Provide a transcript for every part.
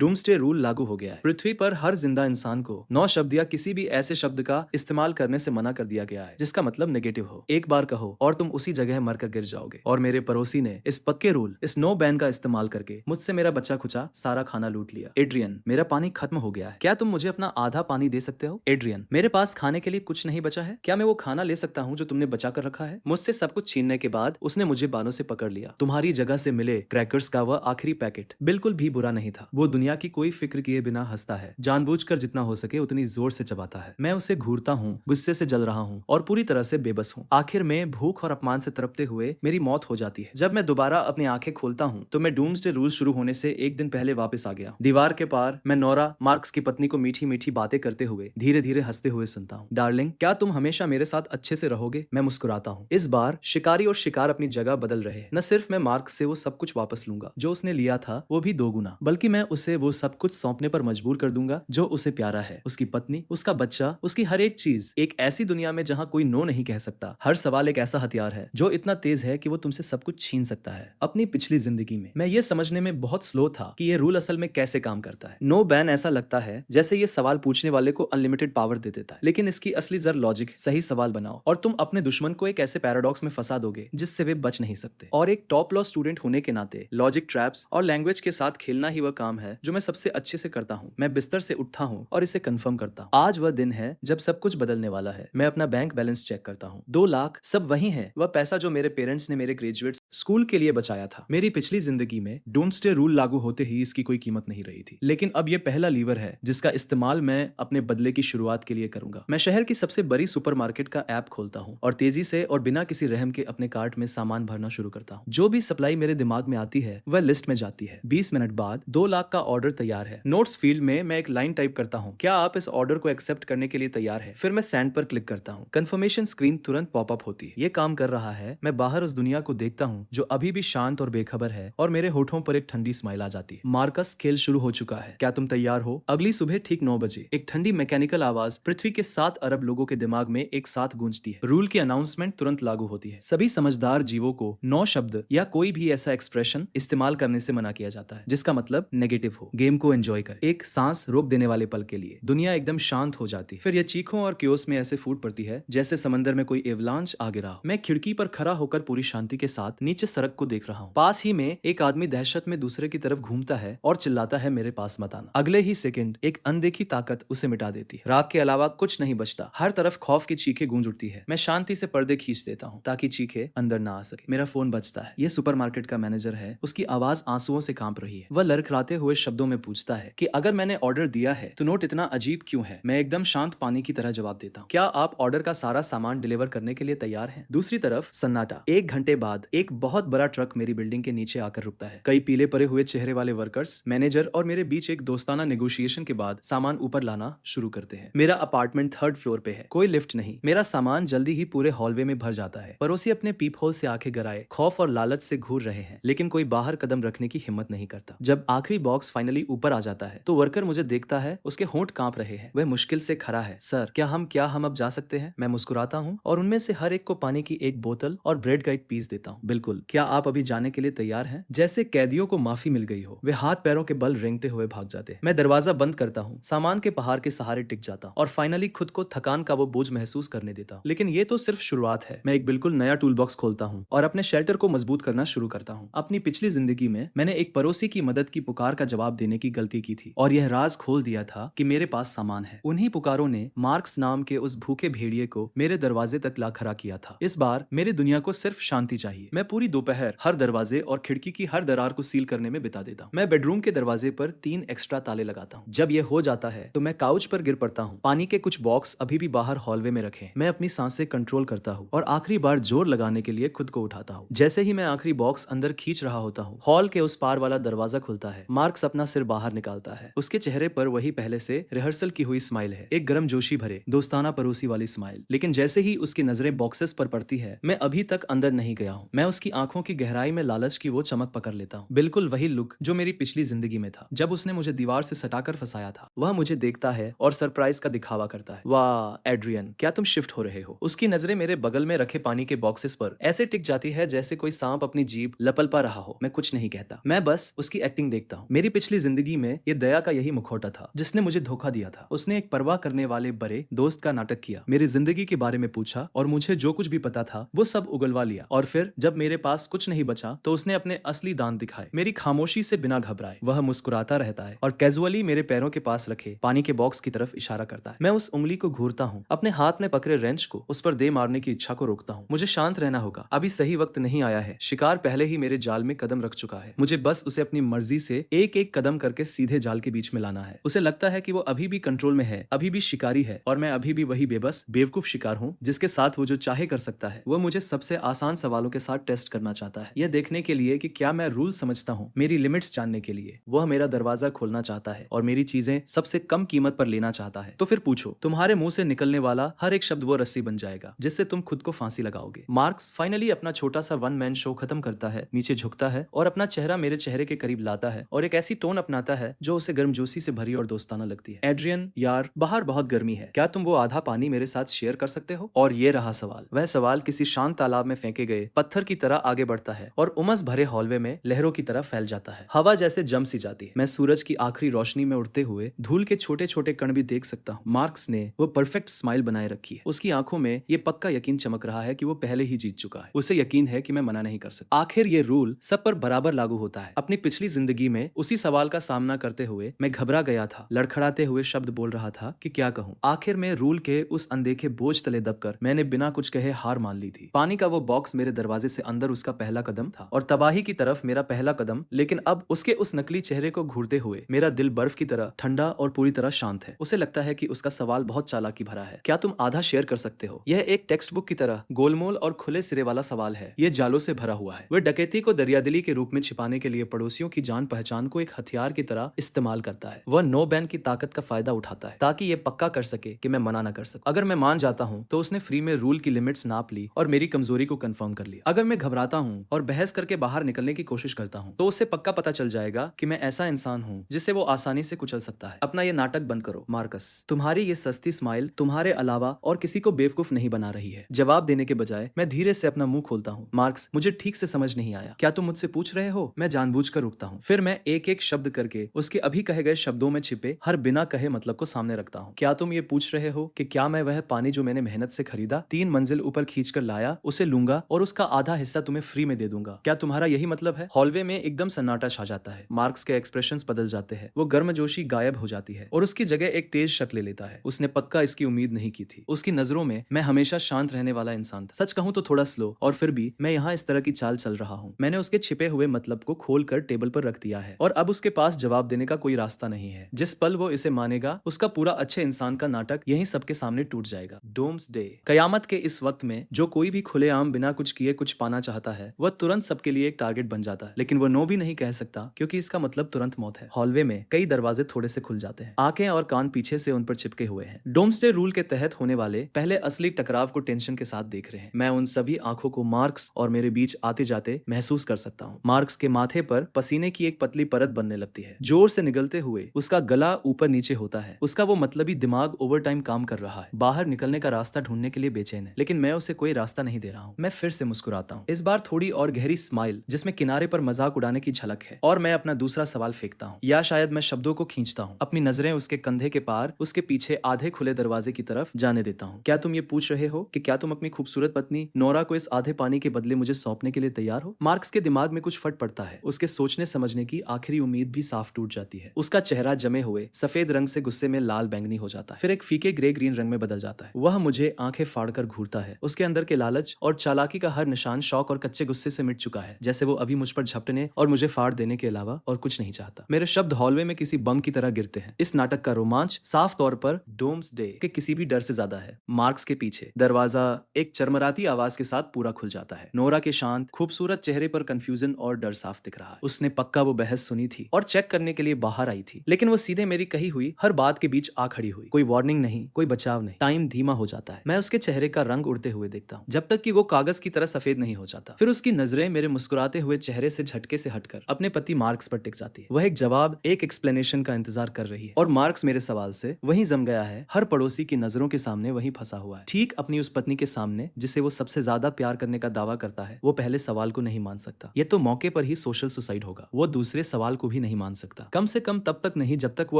Doomsday rule लागू हो गया है। पृथ्वी पर हर जिंदा इंसान को 9 शब्द या किसी भी ऐसे शब्द का इस्तेमाल करने से मना कर दिया गया है जिसका मतलब नेगेटिव हो। एक बार कहो और तुम उसी जगह मरकर गिर जाओगे। और मेरे पड़ोसी ने इस पक्के रूल, इस नो बैन का इस्तेमाल करके मुझसे मेरा बच्चा खुचा सारा खाना लूट लिया। एड्रियन, मेरा पानी खत्म हो गया है, क्या तुम मुझे अपना आधा पानी दे सकते हो? एड्रियन, मेरे पास खाने के लिए कुछ नहीं बचा है, क्या मैं वो खाना ले सकता हूँ जो तुमने बचा कर रखा है? मुझसे सब कुछ छीनने के बाद उसने मुझे बालों से पकड़ लिया। तुम्हारी जगह से मिले क्रैकर्स का वह आखिरी पैकेट बिल्कुल भी बुरा नहीं था। वो दुनिया की कोई फिक्र किए बिना हंसता है, जानबूझकर जितना हो सके उतनी जोर से चबाता है। मैं उसे घूरता हूँ, गुस्से से जल रहा हूँ और पूरी तरह से बेबस हूँ। आखिर में भूख और अपमान से तड़पते हुए मेरी मौत हो जाती है। जब मैं दोबारा अपनी आंखें खोलता हूँ तो मैं डूम्सडे रूल शुरू होने से एक दिन पहले वापस आ गया। दीवार के पार मैं नोरा मार्क्स की पत्नी को मीठी मीठी बातें करते हुए धीरे धीरे हंसते हुए सुनता हूँ। डार्लिंग, क्या तुम हमेशा मेरे साथ अच्छे से रहोगे? मैं मुस्कुराता हूँ। इस बार शिकारी और शिकार अपनी जगह बदल रहे हैं। न सिर्फ मैं मार्क्स से वो सब कुछ वापस लूंगा जो उसने लिया था, वो भी 2 गुना, बल्कि मैं उसे वो सब कुछ सौंपने पर मजबूर कर दूंगा जो उसे प्यारा है। उसकी पत्नी, उसका बच्चा, उसकी हर एक चीज। एक ऐसी दुनिया में जहाँ कोई नो नहीं कह सकता। हर सवाल एक ऐसा हथियार है जो इतना तेज है कि वो तुमसे सब कुछ छीन सकता है। अपनी पिछली जिंदगी में मैं ये समझने में बहुत स्लो था कि ये रूल असल में कैसे काम करता है। नो बैन ऐसा लगता है जैसे ये सवाल पूछने वाले को अनलिमिटेड पावर दे देता है, लेकिन इसकी असली जड़ लॉजिक है। सही सवाल बनाओ और तुम अपने दुश्मन को एक ऐसे पैराडॉक्स में फंसा दोगे जिससे वे बच नहीं सकते। और एक टॉप लॉ स्टूडेंट होने के नाते लॉजिक ट्रैप्स और लैंग्वेज के साथ खेलना ही वह काम है जो मैं सबसे अच्छे से करता हूँ। मैं बिस्तर से उठता हूँ और इसे कंफर्म करता हूँ। आज वह दिन है जब सब कुछ बदलने वाला है। मैं अपना बैंक बैलेंस चेक करता हूँ। 2 लाख सब वही है, वह पैसा जो मेरे पेरेंट्स ने मेरे ग्रेजुएट स्कूल के लिए बचाया था। मेरी पिछली जिंदगी में डूम्सडे रूल लागू होते ही इसकी कोई कीमत नहीं रही थी, लेकिन अब यह पहला लीवर है जिसका इस्तेमाल मैं अपने बदले की शुरुआत के लिए करूंगा। मैं शहर की सबसे बड़ी सुपरमार्केट का ऐप खोलता हूँ और तेजी से और बिना किसी रहम के अपने कार्ट में सामान भरना शुरू करता हूँ। जो भी सप्लाई मेरे दिमाग में आती है वह लिस्ट में जाती है। 20 मिनट बाद 2 लाख का ऑर्डर तैयार है। नोट्स फील्ड में मैं एक लाइन टाइप करता हूँ, क्या आप इस ऑर्डर को एक्सेप्ट करने के लिए तैयार है? फिर मैं सेंड पर क्लिक करता हूँ। कंफर्मेशन स्क्रीन तुरंत पॉपअप होती है। ये काम कर रहा है। मैं बाहर उस दुनिया को देखता हूँ जो अभी भी शांत और बेखबर है और मेरे होठों पर एक ठंडी स्माइल आ जाती है। मार्कस, खेल शुरू हो चुका है, क्या तुम तैयार हो? अगली सुबह ठीक 9 बजे एक ठंडी मैकेनिकल आवाज पृथ्वी के 7 अरब लोगों के दिमाग में एक साथ गूंजती है। रूल की अनाउंसमेंट तुरंत लागू होती है। सभी समझदार जीवों को 9 शब्द या कोई भी ऐसा एक्सप्रेशन इस्तेमाल करने से मना किया जाता है जिसका मतलब नेगेटिव हो। गेम को एंजॉय कर। एक सांस रोक देने वाले पल के लिए दुनिया एकदम शांत हो जाती है। फिर यह चीखों और क्योस में ऐसे फूट पड़ती है जैसे समंदर में कोई एवलांच आ गिरा हो। मैं खिड़की पर खड़ा होकर पूरी शांति के साथ नीचे सड़क को देख रहा हूँ। पास ही में एक आदमी दहशत में दूसरे की तरफ घूमता है और चिल्लाता है, मेरे पास मत आना। अगले ही सेकंड एक अनदेखी ताकत उसे मिटा देती है। राग के अलावा कुछ नहीं बचता। हर तरफ खौफ की चीखें गूंज उठती है। मैं शांति से पर्दे खींच देता हूँ ताकि चीखें अंदर ना आ सके। मेरा फोन बजता है। यह सुपरमार्केट का मैनेजर है। उसकी आवाज आंसुओं से कांप रही है। वह लड़खड़ाते हुए शब्दों में पूछता है कि अगर मैंने ऑर्डर दिया है तो नोट इतना अजीब क्यों है? मैं एकदम शांत पानी की तरह जवाब देता हूँ, क्या आप ऑर्डर का सारा सामान डिलीवर करने के लिए तैयार हैं? दूसरी तरफ सन्नाटा। 1 घंटे बाद एक बहुत बड़ा ट्रक मेरी बिल्डिंग के नीचे आकर रुकता है। कई पीले पड़े हुए चेहरे वाले वर्कर्स, मैनेजर और मेरे बीच एक दोस्ताना नेगोशिएशन के बाद सामान ऊपर लाना शुरू करते हैं। मेरा अपार्टमेंट 3rd फ्लोर पे है। कोई लिफ्ट नहीं। मेरा सामान जल्दी ही पूरे हॉलवे में भर जाता है। पड़ोसी अपने पीप होल से आंखें गराए खौफ और लालच से घूर रहे हैं, लेकिन कोई बाहर कदम रखने की हिम्मत नहीं करता। जब आखिरी बॉक्स फाइनली ऊपर आ जाता है तो वर्कर मुझे देखता है। उसके होंठ कांप रहे हैं। वह मुश्किल से खड़ा है। सर, क्या हम अब जा सकते हैं? मैं मुस्कुराता हूँ और उनमें से हर एक को पानी की एक बोतल और ब्रेड का एक पीस देता हूँ। बिल्कुल, क्या आप अभी जाने के लिए तैयार हैं? जैसे कैदियों को माफी मिल गई हो, वे हाथ पैरों के बल रेंगते हुए भाग जाते हैं। मैं दरवाजा बंद करता हूँ, सामान के पहाड़ के सहारे टिक जाता हूँ और फाइनली खुद को थकान का वो बोझ महसूस करने देता हूँ। लेकिन ये तो सिर्फ शुरुआत है। मैं एक बिल्कुल नया टूल बॉक्स खोलता हूँ और अपने शेल्टर को मजबूत करना शुरू करता हूँ। अपनी पिछली जिंदगी में मैंने एक पड़ोसी की मदद की पुकार का जवाब देने की गलती की थी और यह राज खोल दिया था कि मेरे पास सामान है। उन्हीं पुकारों ने मार्क्स नाम के उस भूखे भेड़िए को मेरे दरवाजे तक ला खड़ा किया था। इस बार मेरी दुनिया को सिर्फ शांति चाहिए। मैं पूरी दोपहर हर दरवाजे और खिड़की की हर दरार को सील करने में बिता देता हूँ। मैं बेडरूम के दरवाजे पर 3 एक्स्ट्रा ताले लगाता हूँ। जब यह हो जाता है तो मैं काउच पर गिर पड़ता हूँ। पानी के कुछ बॉक्स अभी भी बाहर हॉलवे में रखे। मैं अपनी सांसें कंट्रोल करता हूँ और आखिरी बार जोर लगाने के लिए खुद को उठाता हूँ। जैसे ही मैं आखिरी बॉक्स अंदर खींच रहा होता हूँ, हॉल के उस पार वाला दरवाजा खुलता है। मार्क्स अपना सिर बाहर निकालता है। उसके चेहरे पर वही पहले से रिहर्सल की हुई स्माइल है, एक गर्म जोशी भरे दोस्ताना पड़ोसी वाली स्माइल। लेकिन जैसे ही उसकी नजरें बॉक्सेस पर पड़ती है, मैं अभी तक अंदर नहीं गया हूँ। मैं उस उसकी आंखों की गहराई में लालच की वो चमक पकड़ लेता हूँ। बिल्कुल वही लुक जो मेरी पिछली जिंदगी में था, जब उसने मुझे दीवार से सटाकर फंसाया था। वह मुझे देखता है और सरप्राइज का दिखावा करता है। वाह एड्रियन, क्या तुम शिफ्ट हो रहे हो? उसकी नजरें मेरे बगल में रखे पानी के बॉक्सेस पर ऐसे टिक जाती है जैसे कोई सांप अपनी जीभ लपलपा रहा हो। मैं कुछ नहीं कहता, मैं बस उसकी एक्टिंग देखता हूँ। मेरी पिछली जिंदगी में ये दया का यही मुखौटा था जिसने मुझे धोखा दिया था। उसने एक परवाह करने वाले बड़े दोस्त का नाटक किया, मेरी जिंदगी के बारे में पूछा और मुझे जो कुछ भी पता था वो सब उगलवा लिया। और फिर जब मेरे पास कुछ नहीं बचा तो उसने अपने असली दांत दिखाए, मेरी खामोशी से बिना घबराए। वह मुस्कुराता रहता है और कैजुअली मेरे पैरों के पास रखे पानी के बॉक्स की तरफ इशारा करता है। मैं उस उंगली को घूरता हूँ, अपने हाथ में पकड़े रेंच को उस पर दे मारने की इच्छा को रोकता हूँ। मुझे शांत रहना होगा, अभी सही वक्त नहीं आया है। शिकार पहले ही मेरे जाल में कदम रख चुका है, मुझे बस उसे अपनी मर्जी से एक एक कदम करके सीधे जाल के बीच में लाना है। उसे लगता है कि वो अभी भी कंट्रोल में है, अभी भी शिकारी है, और मैं अभी भी वही बेबस बेवकूफ शिकार हूँ जिसके साथ वो जो चाहे कर सकता है। वो मुझे सबसे आसान सवालों के साथ टेस्ट करना चाहता है, यह देखने के लिए कि क्या मैं रूल समझता हूँ, मेरी लिमिट्स जानने के लिए। वह मेरा दरवाजा खोलना चाहता है और मेरी चीजें सबसे कम कीमत पर लेना चाहता है। तो फिर पूछो, तुम्हारे मुंह से निकलने वाला हर एक शब्द वो रस्सी बन जाएगा जिससे तुम खुद को फांसी लगाओगे। मार्क्स फाइनली अपना छोटा सा वन मैन शो खत्म करता है, नीचे झुकता है और अपना चेहरा मेरे चेहरे के करीब लाता है और एक ऐसी टोन अपनाता है जो उसे गर्मजोशी से भरी और दोस्ताना लगती है। एड्रियन यार, बाहर बहुत गर्मी है, क्या तुम वो आधा पानी मेरे साथ शेयर कर सकते हो? और ये रहा सवाल। वह सवाल किसी शांत तालाब में फेंके गए पत्थर की तरह आगे बढ़ता है और उमस भरे हॉलवे में लहरों की तरह फैल जाता है। हवा जैसे जम सी जाती है, मैं सूरज की आखिरी रोशनी में उड़ते हुए धूल के छोटे छोटे कण भी देख सकता हूँ। मार्क्स ने वो परफेक्ट स्माइल बनाए रखी है, उसकी आंखों में ये पक्का यकीन चमक रहा है कि वो पहले ही जीत चुका है। उसे यकीन है कि मैं मना नहीं कर सकता। आखिर ये रूल सब पर बराबर लागू होता है। अपनी पिछली जिंदगी में उसी सवाल का सामना करते हुए मैं घबरा गया था, लड़खड़ाते हुए शब्द बोल रहा था कि क्या कहूँ। आखिर में रूल के उस अनदेखे बोझ तले दबकर मैंने बिना कुछ कहे हार मान ली थी। पानी का वो बॉक्स मेरे दरवाजे से अंदर उसका पहला कदम था और तबाही की तरफ मेरा पहला कदम, लेकिन अब उसके उस नकली चेहरे को घूरते हुए मेरा दिल बर्फ की तरह ठंडा और पूरी तरह शांत है। उसे लगता है कि उसका सवाल बहुत चालाकी भरा है, क्या तुम आधा शेयर कर सकते हो? यह एक टेक्स्ट बुक की तरह गोलमोल और खुले सिरे वाला सवाल है, ये जालों से भरा हुआ है। वह डकैती को दरियादिली के रूप में छिपाने के लिए पड़ोसियों की जान पहचान को एक हथियार की तरह इस्तेमाल करता है। वह नो बैन की ताकत का फायदा उठाता है ताकि ये पक्का कर सके कि मैं मना न कर सकूं। अगर मैं मान जाता हूँ तो उसने फ्री में रूल की लिमिट्स नाप ली और मेरी कमजोरी को कंफर्म कर लिया। अगर मैं घबराता हूँ और बहस करके बाहर निकलने की कोशिश करता हूँ तो उसे पक्का पता चल जाएगा कि मैं ऐसा इंसान हूँ जिसे वो आसानी से कुचल सकता है। अपना ये नाटक बंद करो मार्कस, तुम्हारी ये सस्ती स्माइल तुम्हारे अलावा और किसी को बेवकूफ नहीं बना रही है। जवाब देने के बजाय मैं धीरे से अपना मुंह खोलता हूँ। मार्क्स, मुझे ठीक से समझ नहीं आया, क्या तुम मुझसे पूछ रहे हो? मैं जानबूझकर रुकता हूँ, फिर मैं एक एक शब्द करके उसके अभी कहे गए शब्दों में छिपे हर बिना कहे मतलब को सामने रखता हूँ। क्या तुम ये पूछ रहे हो कि क्या मैं वह पानी जो मैंने मेहनत से खरीदा, 3 मंजिल ऊपर खींचकर लाया, उसे लूंगा और उसका आधा हिस्सा तुम्हें फ्री में दे दूंगा? क्या तुम्हारा यही मतलब है? हॉलवे में एकदम सन्नाटा छा जाता है। मार्क्स के एक्सप्रेशंस बदल जाते हैं, वो गर्मजोशी गायब हो जाती है और उसकी जगह एक तेज शक ले लेता है। उसने पक्का इसकी उम्मीद नहीं की थी। उसकी नजरों में मैं हमेशा शांत रहने वाला इंसान था, सच कहूं तो थोड़ा स्लो, और फिर भी मैं यहाँ इस तरह की चाल चल रहा हूँ। मैंने उसके छिपे हुए मतलब को खोलकर टेबल पर रख दिया है और अब उसके पास जवाब देने का कोई रास्ता नहीं है। जिस पल वो इसे मानेगा उसका पूरा अच्छे इंसान का नाटक यहीं सबके सामने टूट जाएगा। डोम्सडे, कयामत के इस वक्त में जो कोई भी खुलेआम बिना कुछ किए कुछ पाना चाहता है वह तुरंत सबके लिए एक टारगेट बन जाता है, लेकिन वो नो भी नहीं कह सकता क्योंकि इसका मतलब तुरंत मौत है। हॉलवे में कई दरवाजे थोड़े से खुल जाते हैं, आंखें और कान पीछे से उन पर चिपके हुए हैं। डोम्सडे रूल के तहत होने वाले पहले असली टकराव को टेंशन के साथ देख रहे हैं। मैं उन सभी आंखों को मार्क्स और मेरे बीच आते जाते महसूस कर सकता हूँ। मार्क्स के माथे पर पसीने की एक पतली परत बनने लगती है, जोर से निगलते हुए उसका गला ऊपर नीचे होता है। उसका वो मतलबी दिमाग ओवर टाइम काम कर रहा है, बाहर निकलने का रास्ता ढूंढने के लिए बेचैन है, लेकिन मैं उसे कोई रास्ता नहीं दे रहा हूँ। मैं फिर से मुस्कुराता हूँ, इस बार थोड़ी और गहरी स्माइल जिसमें किनारे पर मजाक उड़ाने की झलक है, और मैं अपना दूसरा सवाल फेंकता हूँ, या शायद मैं शब्दों को खींचता हूँ, अपनी नजरें उसके कंधे के पार उसके पीछे आधे खुले दरवाजे की तरफ जाने देता हूँ। क्या तुम ये पूछ रहे हो कि क्या तुम अपनी खूबसूरत पत्नी नोरा को इस आधे पानी के बदले मुझे सौंपने के लिए तैयार हो? मार्क्स के दिमाग में कुछ फट पड़ता है, उसके सोचने समझने की आखिरी उम्मीद भी साफ टूट जाती है। उसका चेहरा जमे हुए सफेद रंग से गुस्से में लाल बैंगनी हो जाता है, फिर एक फीके ग्रे ग्रीन रंग में बदल जाता है। वह मुझे आंखें फाड़कर घूरता है, उसके अंदर के लालच और चालाकी का हर निशान शौक और कच्चे गुस्से से मिट चुका है, जैसे वो अभी मुझ पर झपटने और मुझे फाड़ देने के अलावा और कुछ नहीं चाहता। मेरे शब्द हॉलवे में किसी बम की तरह गिरते हैं। इस नाटक का रोमांच साफ तौर पर डोम्सडे के किसी भी डर से ज्यादा है। मार्क्स के पीछे दरवाजा एक चरमराती आवाज के साथ पूरा खुल जाता है। नोरा के शांत खूबसूरत चेहरे पर कंफ्यूजन और डर साफ दिख रहा है। उसने पक्का वो बहस सुनी थी और चेक करने के लिए बाहर आई थी, लेकिन वो सीधे मेरी कही हुई हर बात के बीच आ खड़ी हुई। कोई वार्निंग नहीं, कोई बचाव नहीं। टाइम धीमा हो जाता है, मैं उसके चेहरे का रंग उड़ते हुए देखता हूँ जब तक कि वो कागज की तरह सफेद नहीं हो जाता। जाता। फिर उसकी नजरें मेरे मुस्कुराते हुए चेहरे से झटके से हटकर अपने पति मार्क्स पर टिक जाती है। वह एक जवाब, एक एक्सप्लेनेशन का इंतजार कर रही है और मार्क्स मेरे सवाल से वहीं जम गया है, हर पड़ोसी की नजरों के सामने वहीं फंसा हुआ है। ठीक अपनी उस पत्नी के सामने जिसे वो सबसे ज्यादा प्यार करने का दावा करता है, वो पहले सवाल को नहीं मान सकता। ये तो मौके पर ही सोशल सुसाइड होगा। वो दूसरे सवाल को भी नहीं मान सकता, कम से कम तब तक नहीं जब तक वो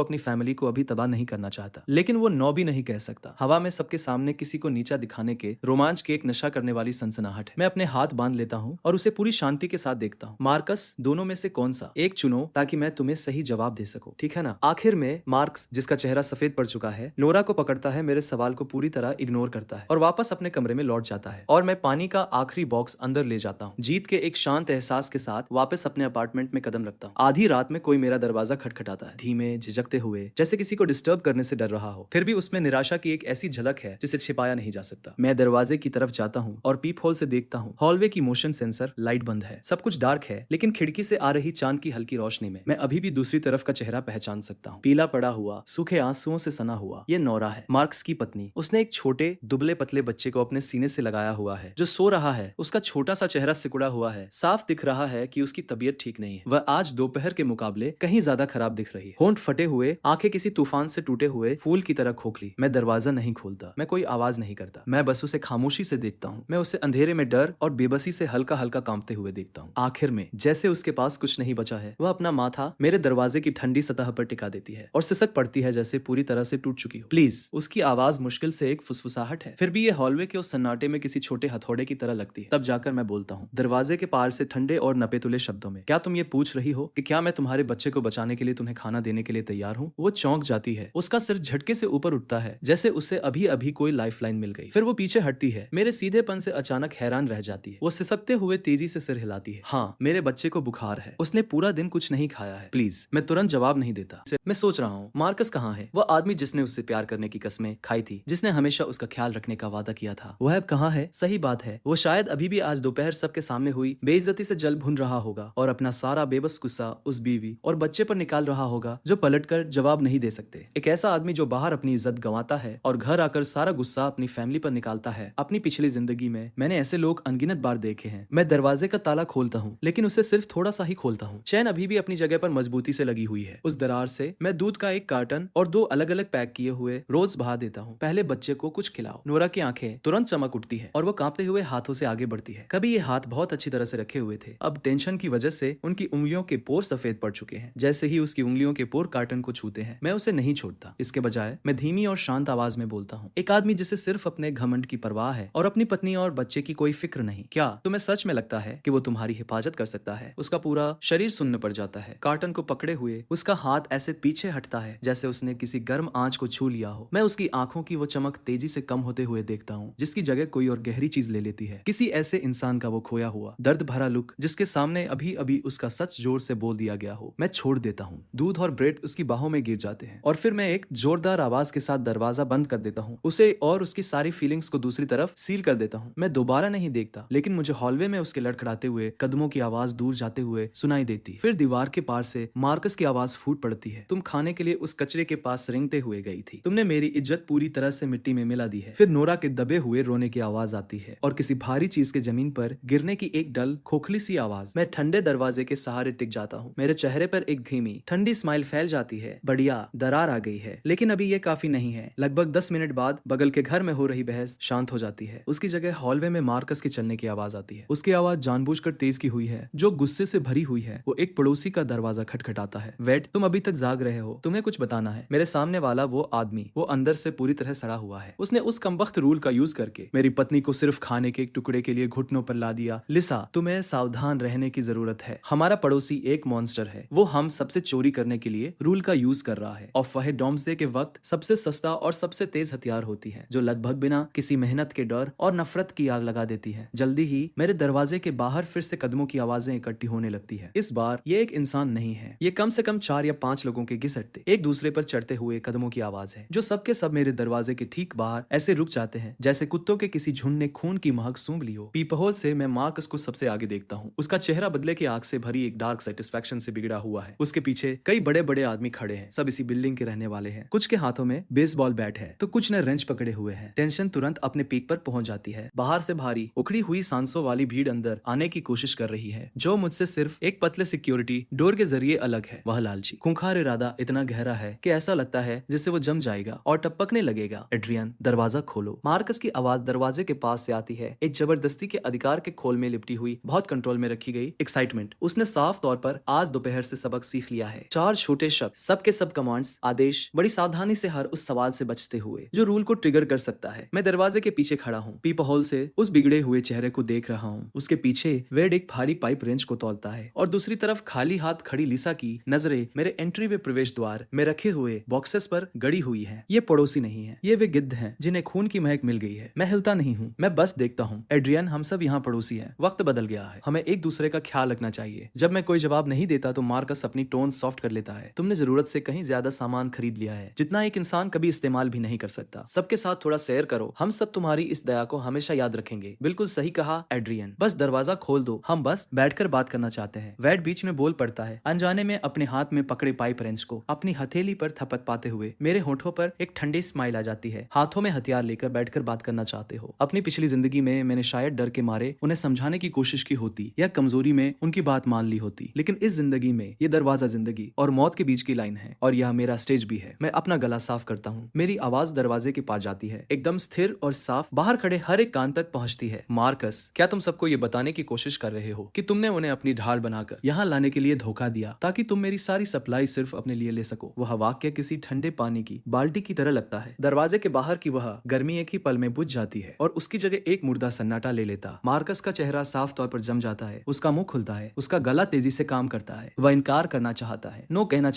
अपनी फैमिली को अभी तबाह नहीं करना चाहता। लेकिन वो नो भी नहीं कह सकता। हवा में सबके सामने किसी को नीचा दिखाने के रोमांच की एक नशा करने वाली सनसनाहट है। मैं अपने हाथ बांध लेता हूँ और उसे पूरी शांति के साथ देखता हूँ। मार्कस, दोनों में से कौन सा एक चुनो ताकि मैं तुम्हें सही जवाब दे सकूं, ठीक है ना? आखिर में मार्क्स, जिसका चेहरा सफेद पड़ चुका है, नोरा को पकड़ता है, मेरे सवाल को पूरी तरह इग्नोर करता है और वापस अपने कमरे में लौट जाता है। और मैं पानी का आखिरी बॉक्स अंदर ले जाता हूँ, जीत के एक शांत एहसास के साथ वापस अपने अपार्टमेंट में कदम रखता हूँ। आधी रात में कोई मेरा दरवाजा खटखटाता है, धीमे झिझकते हुए, जैसे किसी को डिस्टर्ब करने से डर रहा हो। फिर भी उसमें निराशा की एक ऐसी झलक है जिसे छिपाया नहीं जा सकता। मैं दरवाजे की तरफ जाता हूँ और पीप होल से देखता हूँ। हॉलवे की मोशन सेंसर लाइट बंद है, सब कुछ डार्क है, लेकिन खिड़की से आ रही चांद की हल्की रोशनी में मैं अभी भी दूसरी तरफ का चेहरा पहचान सकता हूँ। पीला पड़ा हुआ, सूखे आंसुओं से सना हुआ। ये नोरा है, मार्क्स की पत्नी। उसने एक छोटे दुबले पतले बच्चे को अपने सीने से लगाया हुआ है जो सो रहा है। उसका छोटा सा चेहरा सिकुड़ा हुआ है, साफ दिख रहा है कि उसकी तबीयत ठीक नहीं है। वह आज दोपहर के मुकाबले कहीं ज्यादा खराब दिख रही है। होंठ फटे हुए, आंखें किसी तूफान से टूटे हुए फूल की तरह खोखली। मैं दरवाजा नहीं खोलता, मैं कोई आवाज नहीं करता, मैं बस उसे खामोशी से देखता हूँ। मैं उसे अंधेरे में डर और बेबसी से हल्का हल्का कांपते हुए देखता हूँ। आखिर में जैसे उसके पास कुछ नहीं बचा है, वह अपना माथा मेरे दरवाजे की ठंडी सतह पर टिका देती है और सिसक पड़ती है जैसे पूरी तरह से टूट चुकी हो। प्लीज। उसकी आवाज मुश्किल से एक फुसफुसाहट है, फिर भी ये हॉलवे के उस सन्नाटे में किसी छोटे हथौड़े की तरह लगती है। तब जाकर मैं बोलता हूँ, दरवाजे के पार से ठंडे और नपे तुले शब्दों में, क्या तुम ये पूछ रही हो कि क्या मैं तुम्हारे बच्चे को बचाने के लिए तुम्हें खाना देने के लिए तैयार हूँ? वो चौंक जाती है, उसका सिर झटके से ऊपर उठता है जैसे उसे अभी अभी कोई लाइफलाइन मिल गई। फिर वो पीछे हटती है, मेरे सीधेपन से अचानक हैरान रह जाती है। वो सिसकते हुए तेजी से सिर हिलाती है। हाँ, मेरे बच्चे को बुखार है, उसने पूरा दिन कुछ नहीं खाया है। प्लीज। मैं तुरंत जवाब नहीं देता। मैं सोच रहा हूँ, मार्कस कहाँ है? वो आदमी जिसने उससे प्यार करने की कस्में खाई थी, जिसने हमेशा उसका ख्याल रखने का वादा किया था, वह अब कहाँ है? सही बात है, वो शायद अभी भी आज दोपहर सबके सामने हुई बेइज्जती से जल भुन रहा होगा और अपना सारा बेबस गुस्सा उस बीवी और बच्चे पर निकाल रहा होगा जो पलटकर जवाब नहीं दे सकते। एक ऐसा आदमी जो बाहर अपनी इज्जत गंवाता है और घर आकर सारा गुस्सा अपनी फैमिली पर निकालता है। अपनी पिछली जिंदगी में मैंने ऐसे लोग अनगिनत बार देखे हैं। मैं दरवाजे का ताला खोलता हूँ, लेकिन उसे सिर्फ थोड़ा सा ही खोलता हूँ। चैन अभी भी अपनी जगह पर मजबूती से लगी हुई है। उस दरार से मैं दूध का एक कार्टन और 2 अलग अलग पैक किए हुए रोल्स बहा देता हूँ। पहले बच्चे को कुछ खिलाओ। नोरा की आंखें तुरंत चमक उठती है और वो कांपते हुए हाथों से आगे बढ़ती है। कभी ये हाथ बहुत अच्छी तरह से रखे हुए थे, अब टेंशन की वजह से उनकी उंगलियों के पोर सफेद पड़ चुके हैं। जैसे ही उसकी उंगलियों के पोर कार्टन को छूते हैं, मैं उसे नहीं छोड़ता। इसके बजाय मैं धीमी और शांत आवाज में बोलता हूँ, एक आदमी जिसे सिर्फ अपने घमंड की परवाह है और अपनी पत्नी और बच्चे की कोई फिक्र नहीं, क्या तुम्हें सच में लगता है कि वो तुम्हारी हिफाजत कर सकता है? उसका पूरा शरीर सुन्न पड़ जाता है। कार्टन को पकड़े हुए उसका हाथ ऐसे पीछे हटता है जैसे उसने किसी गर्म आंच को छू लिया हो। मैं उसकी आंखों की वो चमक तेजी से कम होते हुए देखता हूँ जिसकी जगह कोई और गहरी चीज ले लेती है। किसी ऐसे इंसान का वो खोया हुआ दर्द भरा लुक जिसके सामने अभी अभी उसका सच जोर से बोल दिया गया हो। मैं छोड़ देता हूँ। दूध और ब्रेड उसकी बाहों में गिर जाते हैं और फिर मैं एक जोरदार आवाज के साथ दरवाजा बंद कर देता हूँ, उसे और उसकी सारी फीलिंग्स को दूसरी तरफ सील कर देता हूँ। मैं दोबारा नहीं देखता, लेकिन मुझे हॉलवे में उसके लड़खड़ाते हुए कदमों की आवाज दूर जाते हुए सुनाई देती। फिर दीवार के पार से मार्कस की आवाज फूट पड़ती है, तुम खाने के लिए उस कचरे के पास रेंगते हुए गई थी, तुमने मेरी इज्जत पूरी तरह से मिट्टी में मिला दी है। फिर नोरा के दबे हुए रोने की आवाज आती है और किसी भारी चीज के जमीन पर गिरने की एक डल खोखली सी आवाज। मैं ठंडे दरवाजे के सहारे टिक जाता हूँ। मेरे चेहरे पर एक धीमी ठंडी स्माइल फैल जाती है। बढ़िया, दरार आ गई है, लेकिन अभी ये काफी नहीं है। लगभग 10 मिनट बाद बगल के घर में हो रही बहस शांत हो जाती है। उसकी जगह हॉलवे में मार्कस के चलने की आवाज आती है। उसकी आवाज जानबूझकर तेज की हुई है, जो गुस्से से भरी हुई है। वो एक पड़ोसी का दरवाजा खटखटाता है। वेट, तुम अभी तक जाग रहे हो, तुम्हें कुछ बताना है। मेरे सामने वाला वो आदमी, वो अंदर से पूरी तरह सड़ा हुआ है। उसने उस कमबख्त रूल का यूज करके मेरी पत्नी को सिर्फ खाने के एक टुकड़े के लिए घुटनों पर ला दिया। लिसा, तुम्हें सावधान रहने की जरूरत है। हमारा पड़ोसी एक मॉन्स्टर है। वो हम सबसे चोरी करने के लिए रूल का यूज कर रहा है और वह डॉम्सडे के वक्त सबसे सस्ता और सबसे तेज हथियार होती है, जो लगभग बिना किसी मेहनत के डर और नफरत की आग लगा देती है। जल्दी ही मेरे दरवाजे के बाहर फिर से कदमों की आवाजें इकट्ठी होने लगती है। इस बार ये एक इंसान नहीं है, ये कम से कम 4 या 5 लोगों के घिसटते एक दूसरे पर चढ़ते हुए कदमों की आवाज है, जो सबके सब मेरे दरवाजे के ठीक बाहर ऐसे रुक जाते हैं जैसे कुत्तों के किसी झुंड ने खून की महक सूंघ ली हो। पीपहोल से मैं मार्कस को सबसे आगे देखता हूँ। उसका चेहरा बदले की आग से भरी एक डार्क सेटिस्फैक्शन से बिगड़ा हुआ है। उसके पीछे कई बड़े बड़े आदमी खड़े हैं, सब इसी बिल्डिंग के रहने वाले हैं। कुछ के हाथों में बेसबॉल बैट है तो कुछ ने रेंच पकड़े हुए हैं। टेंशन तुरंत अपने पीक पर पहुंच जाती है। बाहर से भारी उखड़ी हुई सांस 500 वाली भीड़ अंदर आने की कोशिश कर रही है, जो मुझसे सिर्फ एक पतले सिक्योरिटी डोर के जरिए अलग है। वह लालची खूंखार इरादा इतना गहरा है कि ऐसा लगता है जिससे वो जम जाएगा और टपकने लगेगा। एड्रियन, दरवाजा खोलो। मार्कस की आवाज दरवाजे के पास से आती है, एक जबरदस्ती के अधिकार के खोल में लिपटी हुई, बहुत कंट्रोल में रखी गई एक्साइटमेंट। उसने साफ तौर पर आज दोपहर से सबक सीख लिया है। 4 छोटे शब्द, सबके सब कमांड्स, आदेश, बड़ी सावधानी से हर उस सवाल से बचते हुए जो रूल को ट्रिगर कर सकता है। मैं दरवाजे के पीछे खड़ा हूँ, पीप होल से उस बिगड़े हुए चेहरे को देख रहा हूँ। उसके पीछे वेड एक भारी पाइप रेंच को तोलता है और दूसरी तरफ खाली हाथ खड़ी लिसा की नजरें मेरे एंट्री वे प्रवेश द्वार में रखे हुए बॉक्सेस पर गड़ी हुई हैं। ये पड़ोसी नहीं है, ये वे गिद्ध हैं जिन्हें खून की महक मिल गई है। मैं हिलता नहीं हूँ, मैं बस देखता हूँ। एड्रियन, हम सब यहाँ पड़ोसी हैं। वक्त बदल गया है, हमें एक दूसरे का ख्याल रखना चाहिए। जब मैं कोई जवाब नहीं देता तो मार्कस अपनी टोन सॉफ्ट कर लेता है। तुमने जरूरत से कहीं ज्यादा सामान खरीद लिया है, जितना एक इंसान कभी इस्तेमाल भी नहीं कर सकता। सबके साथ थोड़ा शेयर करो, हम सब तुम्हारी इस दया को हमेशा याद रखेंगे। बिल्कुल सही कहा एड्रियन, बस दरवाजा खोल दो, हम बस बैठकर बात करना चाहते हैं। वैड बीच में बोल पड़ता है, अनजाने में अपने हाथ में पकड़े पाइप रेंच को अपनी हथेली पर थपक पाते हुए मेरे होठों पर एक ठंडी स्माइल आ जाती है। हाथों में हथियार लेकर बैठकर बात करना चाहते हो। अपनी पिछली जिंदगी में मैंने शायद डर के मारे उन्हें समझाने की कोशिश की होती या कमजोरी में उनकी बात मान ली होती, लेकिन इस जिंदगी में ये दरवाजा जिंदगी और मौत के बीच की लाइन है और यह मेरा स्टेज भी है। मैं अपना गला साफ करता हूँ। मेरी आवाज दरवाजे के पास जाती है, एकदम स्थिर और साफ, बाहर खड़े हर एक कान तक पहुंचती है। मार्कस, क्या तुम सबको ये बताने की कोशिश कर रहे हो कि तुमने उन्हें अपनी ढाल बनाकर यहाँ लाने के लिए धोखा दिया ताकि तुम मेरी सारी सप्लाई सिर्फ अपने लिए ले सको? वह वाक्य किसी ठंडे पानी की बाल्टी की तरह लगता है। दरवाजे के बाहर की वह गर्मी एक ही पल में बुझ जाती है और उसकी जगह एक मुर्दा सन्नाटा ले लेता। मार्कस का चेहरा साफ तौर पर जम जाता है, उसका मुंह खुलता है, उसका गला तेजी से काम करता है। वह इनकार करना चाहता है, नो कहना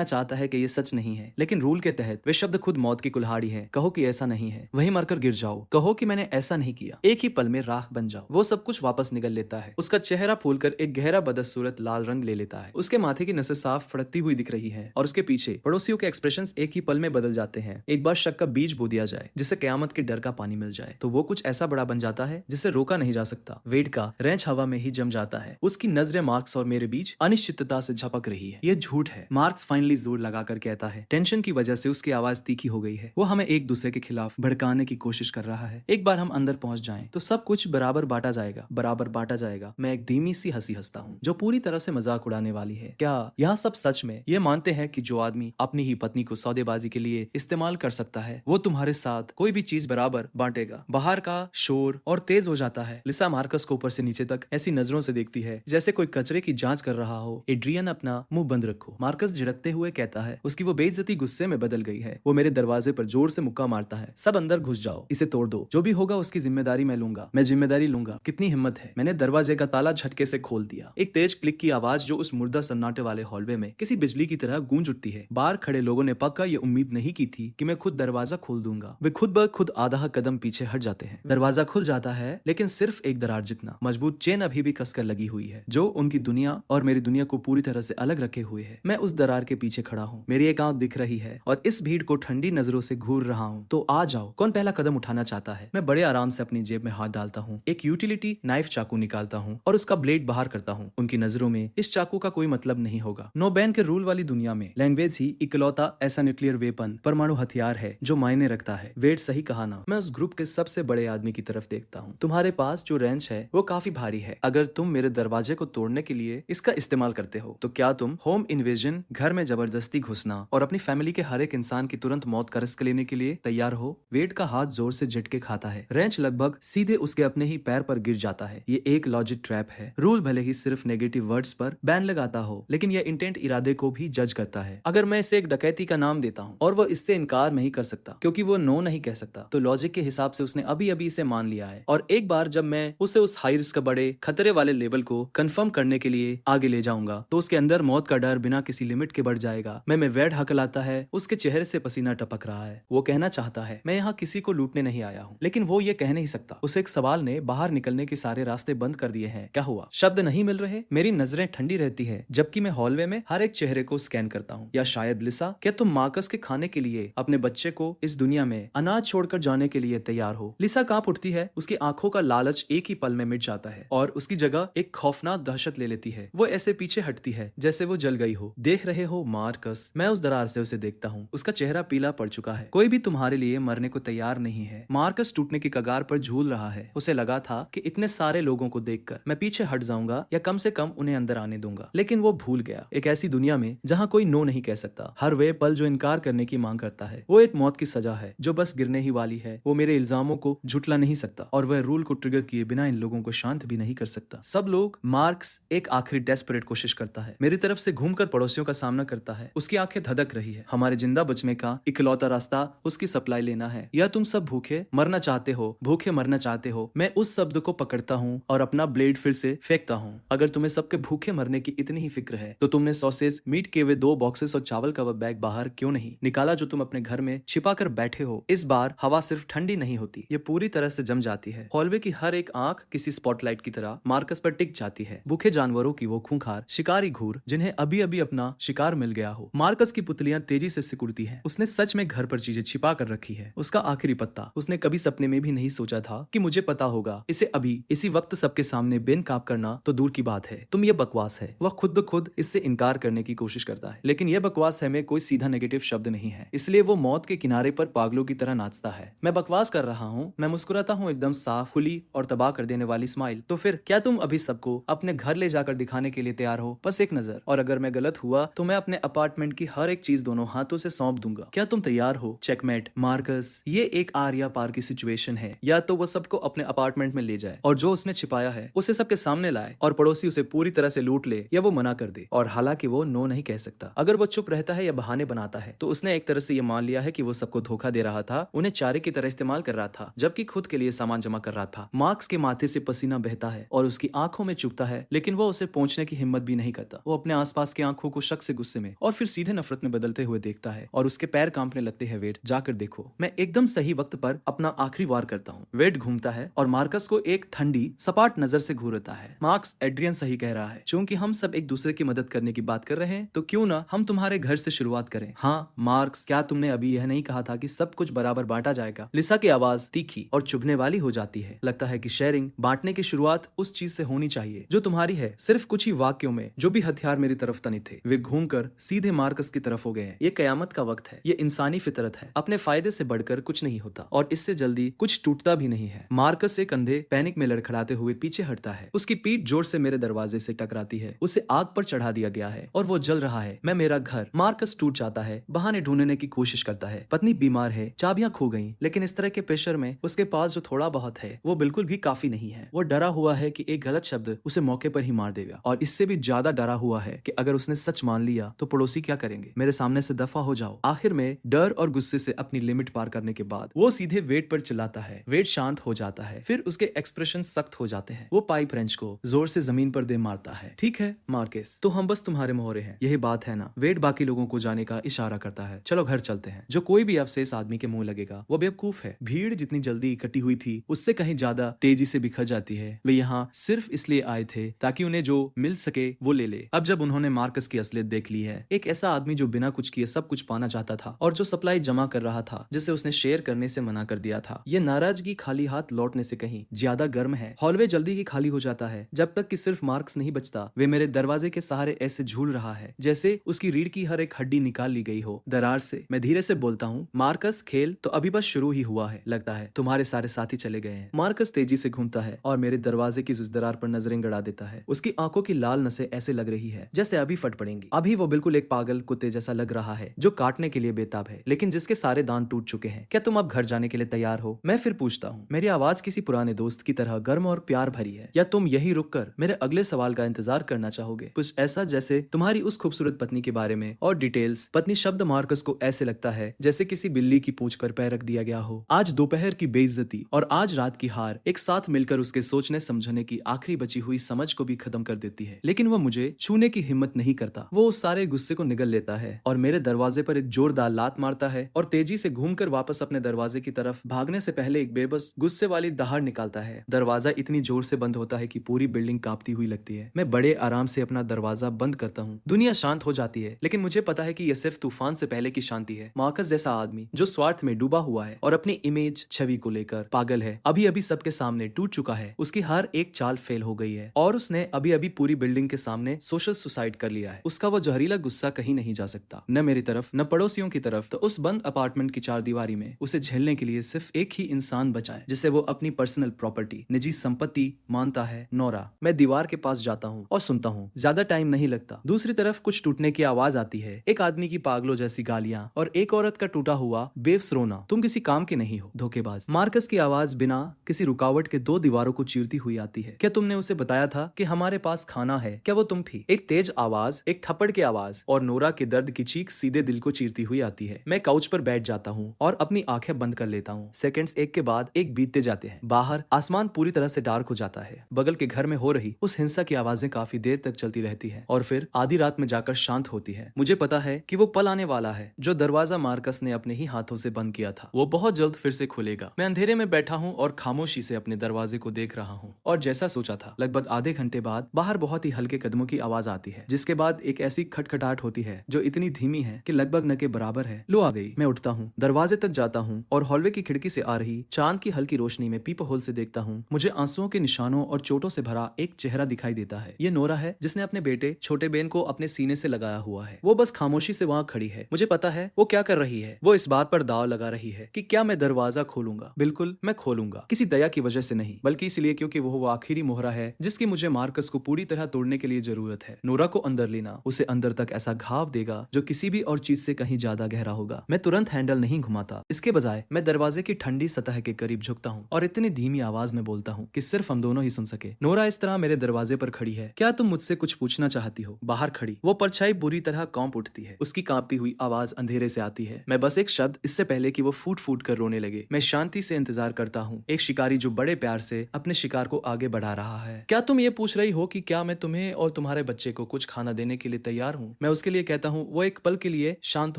चाहता है कि ये सच नहीं है, लेकिन रूल के तहत वे शब्द खुद मौत की कुल्हाड़ी है। कहो कि ऐसा नहीं है, वहीं मरकर गिर जाओ। कहो कि मैंने ऐसा नहीं किया, एक ही पल में राख बन जाओ। वो सब कुछ वापस निगल लेता है। उसका चेहरा फूलकर एक गहरा बदसूरत लाल रंग ले लेता है। उसके माथे की नसें साफ फड़कती हुई दिख रही है और उसके पीछे पड़ोसियों के एक्सप्रेशंस एक ही पल में बदल जाते हैं। एक बार शक का बीज बो दिया जाए, जिससे कयामत के डर का पानी मिल जाए, तो वो कुछ ऐसा बड़ा बन जाता है जिसे रोका नहीं जा सकता। वेड का रेंच हवा में ही जम जाता है। उसकी नजरें मार्क्स और मेरे बीच अनिश्चितता से झपक रही है। ये झूठ है, मार्क्स फाइनली जोर लगाकर कहता है। टेंशन की वजह से उसकी आवाज तीखी हो गई है। वो हमें एक दूसरे के खिलाफ भड़काने की कोशिश कर रहा है। एक बार हम अंदर पहुंच जाएं, तो सब कुछ बराबर बांटा जाएगा। मैं एक धीमी सी हंसी हंसता हूँ, जो पूरी तरह से मजाक उड़ाने वाली है। क्या यहाँ सब सच में ये मानते हैं कि जो आदमी अपनी ही पत्नी को सौदेबाजी के लिए इस्तेमाल कर सकता है, वो तुम्हारे साथ कोई भी चीज बराबर बांटेगा? बाहर का शोर और तेज हो जाता है। लिसा मार्कस को ऊपर से नीचे तक ऐसी नजरों से देखती है जैसे कोई कचरे की जांच कर रहा हो। एड्रियन, अपना मुंह बंद रखो, मार्कस झिड़कते हुए कहता है। उसकी वो बेइज्जती गुस्से में बदल गई है। वो मेरे दरवाजे पर जोर से मुक्का मारता है। सब अंदर घुस जाओ, इसे तोड़ दो, जो भी होगा उसकी जिम्मेदारी मैं लूंगा। मैं जिम्मेदारी लूंगा। कितनी हिम्मत है! मैंने दरवाजे का ताला झटके से खोल दिया। एक तेज क्लिक की आवाज जो उस मुर्दा सन्नाटे वाले हॉलवे में किसी बिजली की तरह गूंज उठती है। बाहर खड़े लोगों ने पक्का ये उम्मीद नहीं की थी कि मैं खुद दरवाजा खोल दूंगा। वे खुद ब खुद आधा कदम पीछे हट जाते हैं। दरवाजा खुल जाता है, लेकिन सिर्फ एक दरार जितना। मजबूत चेन अभी भी कसकर लगी हुई है, जो उनकी दुनिया और मेरी दुनिया को पूरी तरह से अलग रखे हुए है। मैं उस दरार के पीछे खड़ा हूँ, मेरी एक आंख दिख रही है और इस भीड़ को ठंडी नजरों से घूर रहा हूँ। तो आ जाओ, कौन पहला कदम उठाना चाहता है? मैं बड़े आराम से अपनी जेब में हाथ डालता हूँ, एक यूटिलिटी नाइफ चाकू निकालता हूँ और उसका ब्लेड बाहर करता हूँ। उनकी नजरों में इस चाकू का कोई मतलब नहीं होगा। नो बैन के रूल वाली दुनिया में लैंग्वेज ही इकलौता ऐसा न्यूक्लियर वेपन, परमाणु हथियार है जो मायने रखता है। वेड सही कहा ना। मैं उस ग्रुप के सबसे बड़े आदमी की तरफ देखता हूँ। तुम्हारे पास जो रेंच है वो काफी भारी है। अगर तुम मेरे दरवाजे को तोड़ने के लिए इसका इस्तेमाल करते हो, तो क्या तुम होम इन्वेजन, घर में जबरदस्ती घुसना और अपनी फैमिली के हर एक इंसान की तुरंत मौत का रिस्क लेने के लिए तैयार हो? वेड का हाथ जोर से झटके खाता है। रेंच लगभग सीधे उसके अपने ही पैर पर गिर जाता है। ये एक लॉजिक ट्रैप है। रूल भले ही सिर्फ नेगेटिव वर्ड्स पर बैन लगाता हो, लेकिन यह इंटेंट इरादे को भी जज करता है। अगर मैं इसे एक डकैती का नाम देता हूँ और वह इससे इनकार नहीं कर सकता क्योंकि वो नो नहीं कह सकता, तो लॉजिक के हिसाब से उसने अभी अभी इसे मान लिया है। और एक बार जब मैं उसे उस हाई रिस्क बड़े खतरे वाले लेवल को कंफर्म करने के लिए आगे ले जाऊंगा, तो उसके अंदर मौत का डर बिना किसी लिमिट के बढ़ जाएगा। मैं वेड हकलाता है। उसके चेहरे से पसीना टपक रहा है। वो कहना चाहता है, मैं यहाँ किसी को लूटने नहीं आया हूँ, लेकिन वो ये कह नहीं सकता। उसे एक सवाल ने बाहर निकलने के सारे रास्ते बंद कर दिए हैं। क्या हुआ? शब्द नहीं मिल रहे। मेरी नजरें ठंडी रहती है जबकि मैं हॉलवे में हर एक चेहरे को स्कैन करता हूँ। या शायद लिसा, क्या तुम मार्कस के खाने के लिए अपने बच्चे को इस दुनिया में अनाज छोड़कर जाने के लिए तैयार हो? लिसा कांप उठती है। उसकी आंखों का लालच एक ही पल में मिट जाता है और उसकी जगह एक खौफनाक दहशत ले लेती है। वो ऐसे पीछे हटती है जैसे वो जल गई हो। देख रहे हो मार्कस? मैं उस दरार से उसे देखता हूँ। उसका चेहरा पीला पड़ चुका है। कोई भी तुम्हारे लिए मरने को तैयार नहीं है। मार्कस टूटने की कगार पर झूल रहा है। उसे लगा कहा था कि इतने सारे लोगों को देखकर मैं पीछे हट जाऊंगा या कम से कम उन्हें अंदर आने दूंगा, लेकिन वो भूल गया। एक ऐसी दुनिया में जहाँ कोई नो नहीं कह सकता, हर वे पल जो इनकार करने की मांग करता है वो एक मौत की सजा है जो बस गिरने ही वाली है। वो मेरे इल्जामों को झुटला नहीं सकता और वह रूल को ट्रिगर किए बिना इन लोगों को शांत भी नहीं कर सकता। सब लोग। मार्क्स एक आखिरी डेस्परेट कोशिश करता है, मेरी तरफ से घूमकर पड़ोसियों का सामना करता है। उसकी आंखें धधक रही है। हमारे जिंदा बचने का इकलौता रास्ता उसकी सप्लाई लेना है। या तुम सब भूखे मरना चाहते हो, भूखे मरना चाहते हो। मैं उस शब्द को पकड़ता हूँ और अपना ब्लेड फिर से फेंकता हूँ। अगर तुम्हें सबके भूखे मरने की इतनी ही फिक्र है तो तुमने सॉसेज, मीट के वे 2 बॉक्सेस और चावल का वह बैग बाहर क्यों नहीं निकाला जो तुम अपने घर में छिपा कर बैठे हो। इस बार हवा सिर्फ ठंडी नहीं होती, ये पूरी तरह से जम जाती है। हॉलवे की हर एक आंख किसी स्पॉटलाइट की तरह मार्कस पर टिक जाती है। भूखे जानवरों की वो खूंखार शिकारी घूर जिन्हें अभी अभी अपना शिकार मिल गया हो। मार्कस की पुतलियां तेजी से सिकुड़ती हैं। उसने सच में घर पर चीजें छिपा कर रखी है। उसका आखिरी पत्ता। उसने कभी सपने में भी नहीं सोचा था कि मुझे पता होगा। इसे अभी इसी वक्त सबके सामने बेनकाब करना तो दूर की बात है। तुम ये बकवास है। वह खुद ब खुद इससे इनकार करने की कोशिश करता है, लेकिन यह बकवास है में कोई सीधा नेगेटिव शब्द नहीं है, इसलिए वो मौत के किनारे पर पागलों की तरह नाचता है। मैं बकवास कर रहा हूँ। मैं मुस्कुराता हूँ, एकदम साफ, खुली और तबाह कर देने वाली स्माइल। तो फिर क्या तुम अभी सबको अपने घर ले जाकर दिखाने के लिए तैयार हो? बस एक नजर, और अगर मैं गलत हुआ तो मैं अपने अपार्टमेंट की हर एक चीज दोनों हाथों से सौंप दूंगा। क्या तुम तैयार हो? चेकमेट। मार्कस, ये एक आर या पार की सिचुएशन है। या तो वो सबको अपने अपार्टमेंट में ले जाए और जो उसने छिपाया है उसे सबके सामने लाए और पड़ोसी उसे पूरी तरह से लूट ले, या वो मना कर दे। और हालांकि वो नो नहीं कह सकता। अगर वो चुप रहता है या बहाने बनाता है तो उसने एक तरह से ये मान लिया है कि वो सबको धोखा दे रहा था, उन्हें चारे की तरह इस्तेमाल कर रहा था, जबकि खुद के लिए सामान जमा कर रहा था। मार्क्स के माथे से पसीना बहता है और उसकी आंखों में चुभता है, लेकिन वो उसे पहुंचने की हिम्मत भी नहीं करता। वो अपने आसपास की आंखों को शक से गुस्से में और फिर सीधे नफरत में बदलते हुए देखता है और उसके पैर कांपने लगते हैं। वेट, जाकर देखो। मैं एकदम सही वक्त पर अपना आखिरी वार करता हूँ। वेट घूमता है और मार्कस को एक ठंडी सपाट नजर से घूरता है। मार्क्स, एड्रियन सही कह रहा है। चूंकि हम सब एक दूसरे की मदद करने की बात कर रहे हैं तो क्यों ना हम तुम्हारे घर से शुरुआत करें। हाँ मार्क्स, क्या तुमने अभी यह नहीं कहा था कि सब कुछ बराबर बांटा जाएगा? लिसा की आवाज तीखी और चुभने वाली हो जाती है। लगता है कि शेयरिंग, बांटने की शुरुआत उस चीज से होनी चाहिए जो तुम्हारी है। सिर्फ कुछ ही वाक्यों में जो भी हथियार मेरी तरफ तनित थे वे घूमकर सीधे मार्कस की तरफ हो गए हैं। ये कयामत का वक्त है। ये इंसानी फितरत है। अपने फायदे से बढ़कर कुछ नहीं होता और इससे जल्दी कुछ टूटता भी नहीं है। मार्कस से कंधे पैनिक में लड़खड़ाते हुए पीछे हटता है। उसकी पीठ जोर से मेरे दरवाजे से टकराती है। उसे आग पर चढ़ा दिया गया है और वो जल रहा है। मैं मेरा घर। मार्कस टूट जाता है, बहाने ढूंढने की कोशिश करता है। पत्नी बीमार है, चाबियां खो गईं, लेकिन इस तरह के प्रेशर में उसके पास जो थोड़ा बहुत है वो बिल्कुल भी काफी नहीं है। वो डरा हुआ है कि एक गलत शब्द उसे मौके पर ही मार देगा, और इससे भी ज्यादा डरा हुआ है कि अगर उसने सच मान लिया तो पड़ोसी क्या करेंगे। मेरे सामने से दफा हो जाओ। आखिर में डर और गुस्से से अपनी लिमिट पार करने के बाद वो सीधे वेट पर चिल्लाता है। वेट शांत हो जाता है, फिर उसके एक्सप्रेशन सख्त हो जाते हैं। वो पाइप रेंच को जोर से जमीन पर दे मारता है। ठीक है मार्कस, तो हम बस तुम्हारे मोहरे हैं, यही बात है ना? वेट बाकी लोगों को जाने का इशारा करता है। चलो घर चलते हैं। जो कोई भी आपसे इस आदमी के मुंह लगेगा वो बेवकूफ है। भीड़ जितनी जल्दी इकट्ठी हुई थी उससे कहीं ज्यादा तेजी से बिखर जाती है। वे यहाँ सिर्फ इसलिए आए थे ताकि उन्हें जो मिल सके वो ले ले। अब जब उन्होंने मार्कस की असलियत देख ली है, एक ऐसा आदमी जो बिना कुछ किए सब कुछ पाना चाहता था और जो सप्लाई जमा कर रहा था जिसे उसने शेयर करने से मना कर दिया था, ये नाराजगी खाली हाथ लौटने से कहीं ज्यादा गर्म है। हॉलवे जल्दी ही खाली हो जाता है जब तक कि सिर्फ मार्क्स नहीं बचता। वे मेरे दरवाजे के सहारे ऐसे झूल रहा है जैसे उसकी रीढ़ की हर एक हड्डी निकाल ली गई हो दरार से। मैं धीरे से बोलता हूँ, मार्कस, खेल तो अभी बस शुरू ही हुआ है। लगता है तुम्हारे सारे साथी चले गए हैं। मार्कस तेजी से घूमता है और मेरे दरवाजे की उस दरार पर नजरें गड़ा देता है। उसकी आंखों की लाल नसें ऐसे लग रही है जैसे अभी फट पड़ेंगी। अभी वो बिल्कुल एक पागल कुत्ते जैसा लग रहा है जो काटने के लिए बेताब है, लेकिन जिसके सारे दांत टूट चुके हैं। क्या तुम अब घर जाने के लिए तैयार हो? मैं फिर पूछता हूँ। मेरी आवाज किसी पुराने दोस्त की तरह गर्म और प्यार भरी है। या तुम यही रुककर मेरे अगले सवाल का इंतजार करना चाहोगे? कुछ ऐसा जैसे तुम्हारी उस खूबसूरत पत्नी के बारे में और डिटेल्स। पत्नी शब्द मार्कस को ऐसे लगता है जैसे किसी बिल्ली की पूंछ पर पैर रख दिया गया हो। आज दोपहर की बेइज्जती और आज रात की हार एक साथ मिलकर उसके सोचने समझने की आखिरी बची हुई समझ को भी खत्म कर देती है। लेकिन वो मुझे छूने की हिम्मत नहीं करता। वो उस सारे गुस्से को निगल लेता है और मेरे दरवाजे पर एक जोरदार लात मारता है और तेजी से घूमकर वापस अपने दरवाजे की तरफ भागने से पहले एक बेबस गुस्से वाली दहाड़ निकालता है। दरवाजा इतनी जोर से बंद होता है कि पूरी बिल्डिंग कांपती हुई लगती है। मैं बड़े आराम से अपना दरवाजा बंद करता हूँ। दुनिया शांत हो जाती है, लेकिन मुझे पता है कि यह सिर्फ तूफान से पहले की शांति है। मार्कस जैसा आदमी जो स्वार्थ में डूबा हुआ है और अपनी इमेज छवि को लेकर पागल है, अभी अभी सबके सामने टूट चुका है। उसकी हर एक चाल फेल हो गई है और उसने अभी अभी पूरी बिल्डिंग के सामने सोशल सुसाइड कर लिया है। उसका वो जहरीला गुस्सा कहीं नहीं जा सकता, न मेरी तरफ न पड़ोसियों की तरफ। तो उस बंद अपार्टमेंट की चार दीवारी में उसे झेलने के लिए सिर्फ एक ही इंसान बचा है जिसे वो अपनी पर्सनल पर्सनल प्रॉपर्टी, निजी संपत्ति मानता है। नोरा, मैं दीवार के पास जाता हूँ और सुनता हूँ। ज्यादा टाइम नहीं लगता। दूसरी तरफ कुछ टूटने की आवाज आती है, एक आदमी की पागलों जैसी गालियां और एक औरत का टूटा हुआ बेव्स रोना। तुम किसी काम के नहीं हो, धोखेबाज। मार्कस की आवाज बिना किसी रुकावट के दो दीवारों को चीरती हुई आती है। क्या तुमने उसे बताया था कि हमारे पास खाना है? क्या वो तुम थी? एक तेज आवाज, एक थप्पड़ की आवाज और नोरा के दर्द की चीख सीधे दिल को चीरती हुई आती है। मैं काउच पर बैठ जाता हूँ और अपनी आंखें बंद कर लेता हूँ। सेकंड्स एक के बाद एक बीतते जाते हैं। बाहर आसमान पूरी तरह से डार्क हो जाता है। बगल के घर में हो रही उस हिंसा की आवाजें काफी देर तक चलती रहती है और फिर आधी रात में जाकर शांत होती है। मुझे पता है कि वो पल आने वाला है जो दरवाजा मार्कस ने अपने ही हाथों से बंद किया था, वो बहुत जल्द फिर से खुलेगा। मैं अंधेरे में बैठा हूँ और खामोशी से अपने दरवाजे को देख रहा हूँ। और जैसा सोचा था, लगभग आधे घंटे बाद बाहर बहुत ही हल्के कदमों की आवाज आती है, जिसके बाद एक ऐसी खटखटाहट होती है जो इतनी धीमी है कि लगभग न के बराबर है। लो आ गई। मैं उठता हूँ, दरवाजे तक जाता हूँ और हॉलवे की खिड़की से आ रही चांद की हल्की रोशनी में पीप होल से देखता हूँ। मुझे आंसुओं के निशानों और चोटों से भरा एक चेहरा दिखाई देता है। ये नोरा है जिसने अपने बेटे छोटे बेन को अपने सीने से लगाया हुआ है। वो बस खामोशी से वहां खड़ी है। मुझे पता है वो क्या कर रही है। वो इस बात पर दाव लगा रही है कि क्या मैं दरवाजा खोलूंगा। बिल्कुल मैं खोलूंगा, किसी दया की वजह से नहीं, बल्कि इसलिए क्योंकि वो आखिरी मोहरा है जिसकी मुझे मार्कस को पूरी तरह तोड़ने के लिए जरूरत है। नोरा को अंदर लेना उसे अंदर तक ऐसा घाव देगा जो किसी भी और चीज से कहीं ज्यादा गहरा होगा। मैं तुरंत हैंडल नहीं घुमाता, इसके बजाय मैं दरवाजे की ठंडी सतह के करीब झुकता हूँ और इतनी धीमी आवाज में बोलता हूँ कि सिर्फ हम दोनों ही सुन सके। नोरा इस तरह मेरे दरवाजे पर खड़ी है। क्या तुम मुझसे कुछ पूछना चाहती हो? बाहर खड़ी वो परछाई बुरी तरह कांप उठती है। उसकी कांपती हुई आवाज अंधेरे से आती है। मैं बस एक शब्द इससे पहले कि वो फूट फूट कर रोने लगे, मैं शांति से इंतजार करता हूँ, एक शिकारी जो बड़े प्यार से अपने शिकार को आगे बढ़ा रहा है। क्या तुम ये पूछ रही हो कि क्या मैं तुम्हें और तुम्हारे बच्चे को कुछ खाना देने के लिए तैयार हूँ? मैं उसके लिए कहता हूँ। वो एक पल के लिए शांत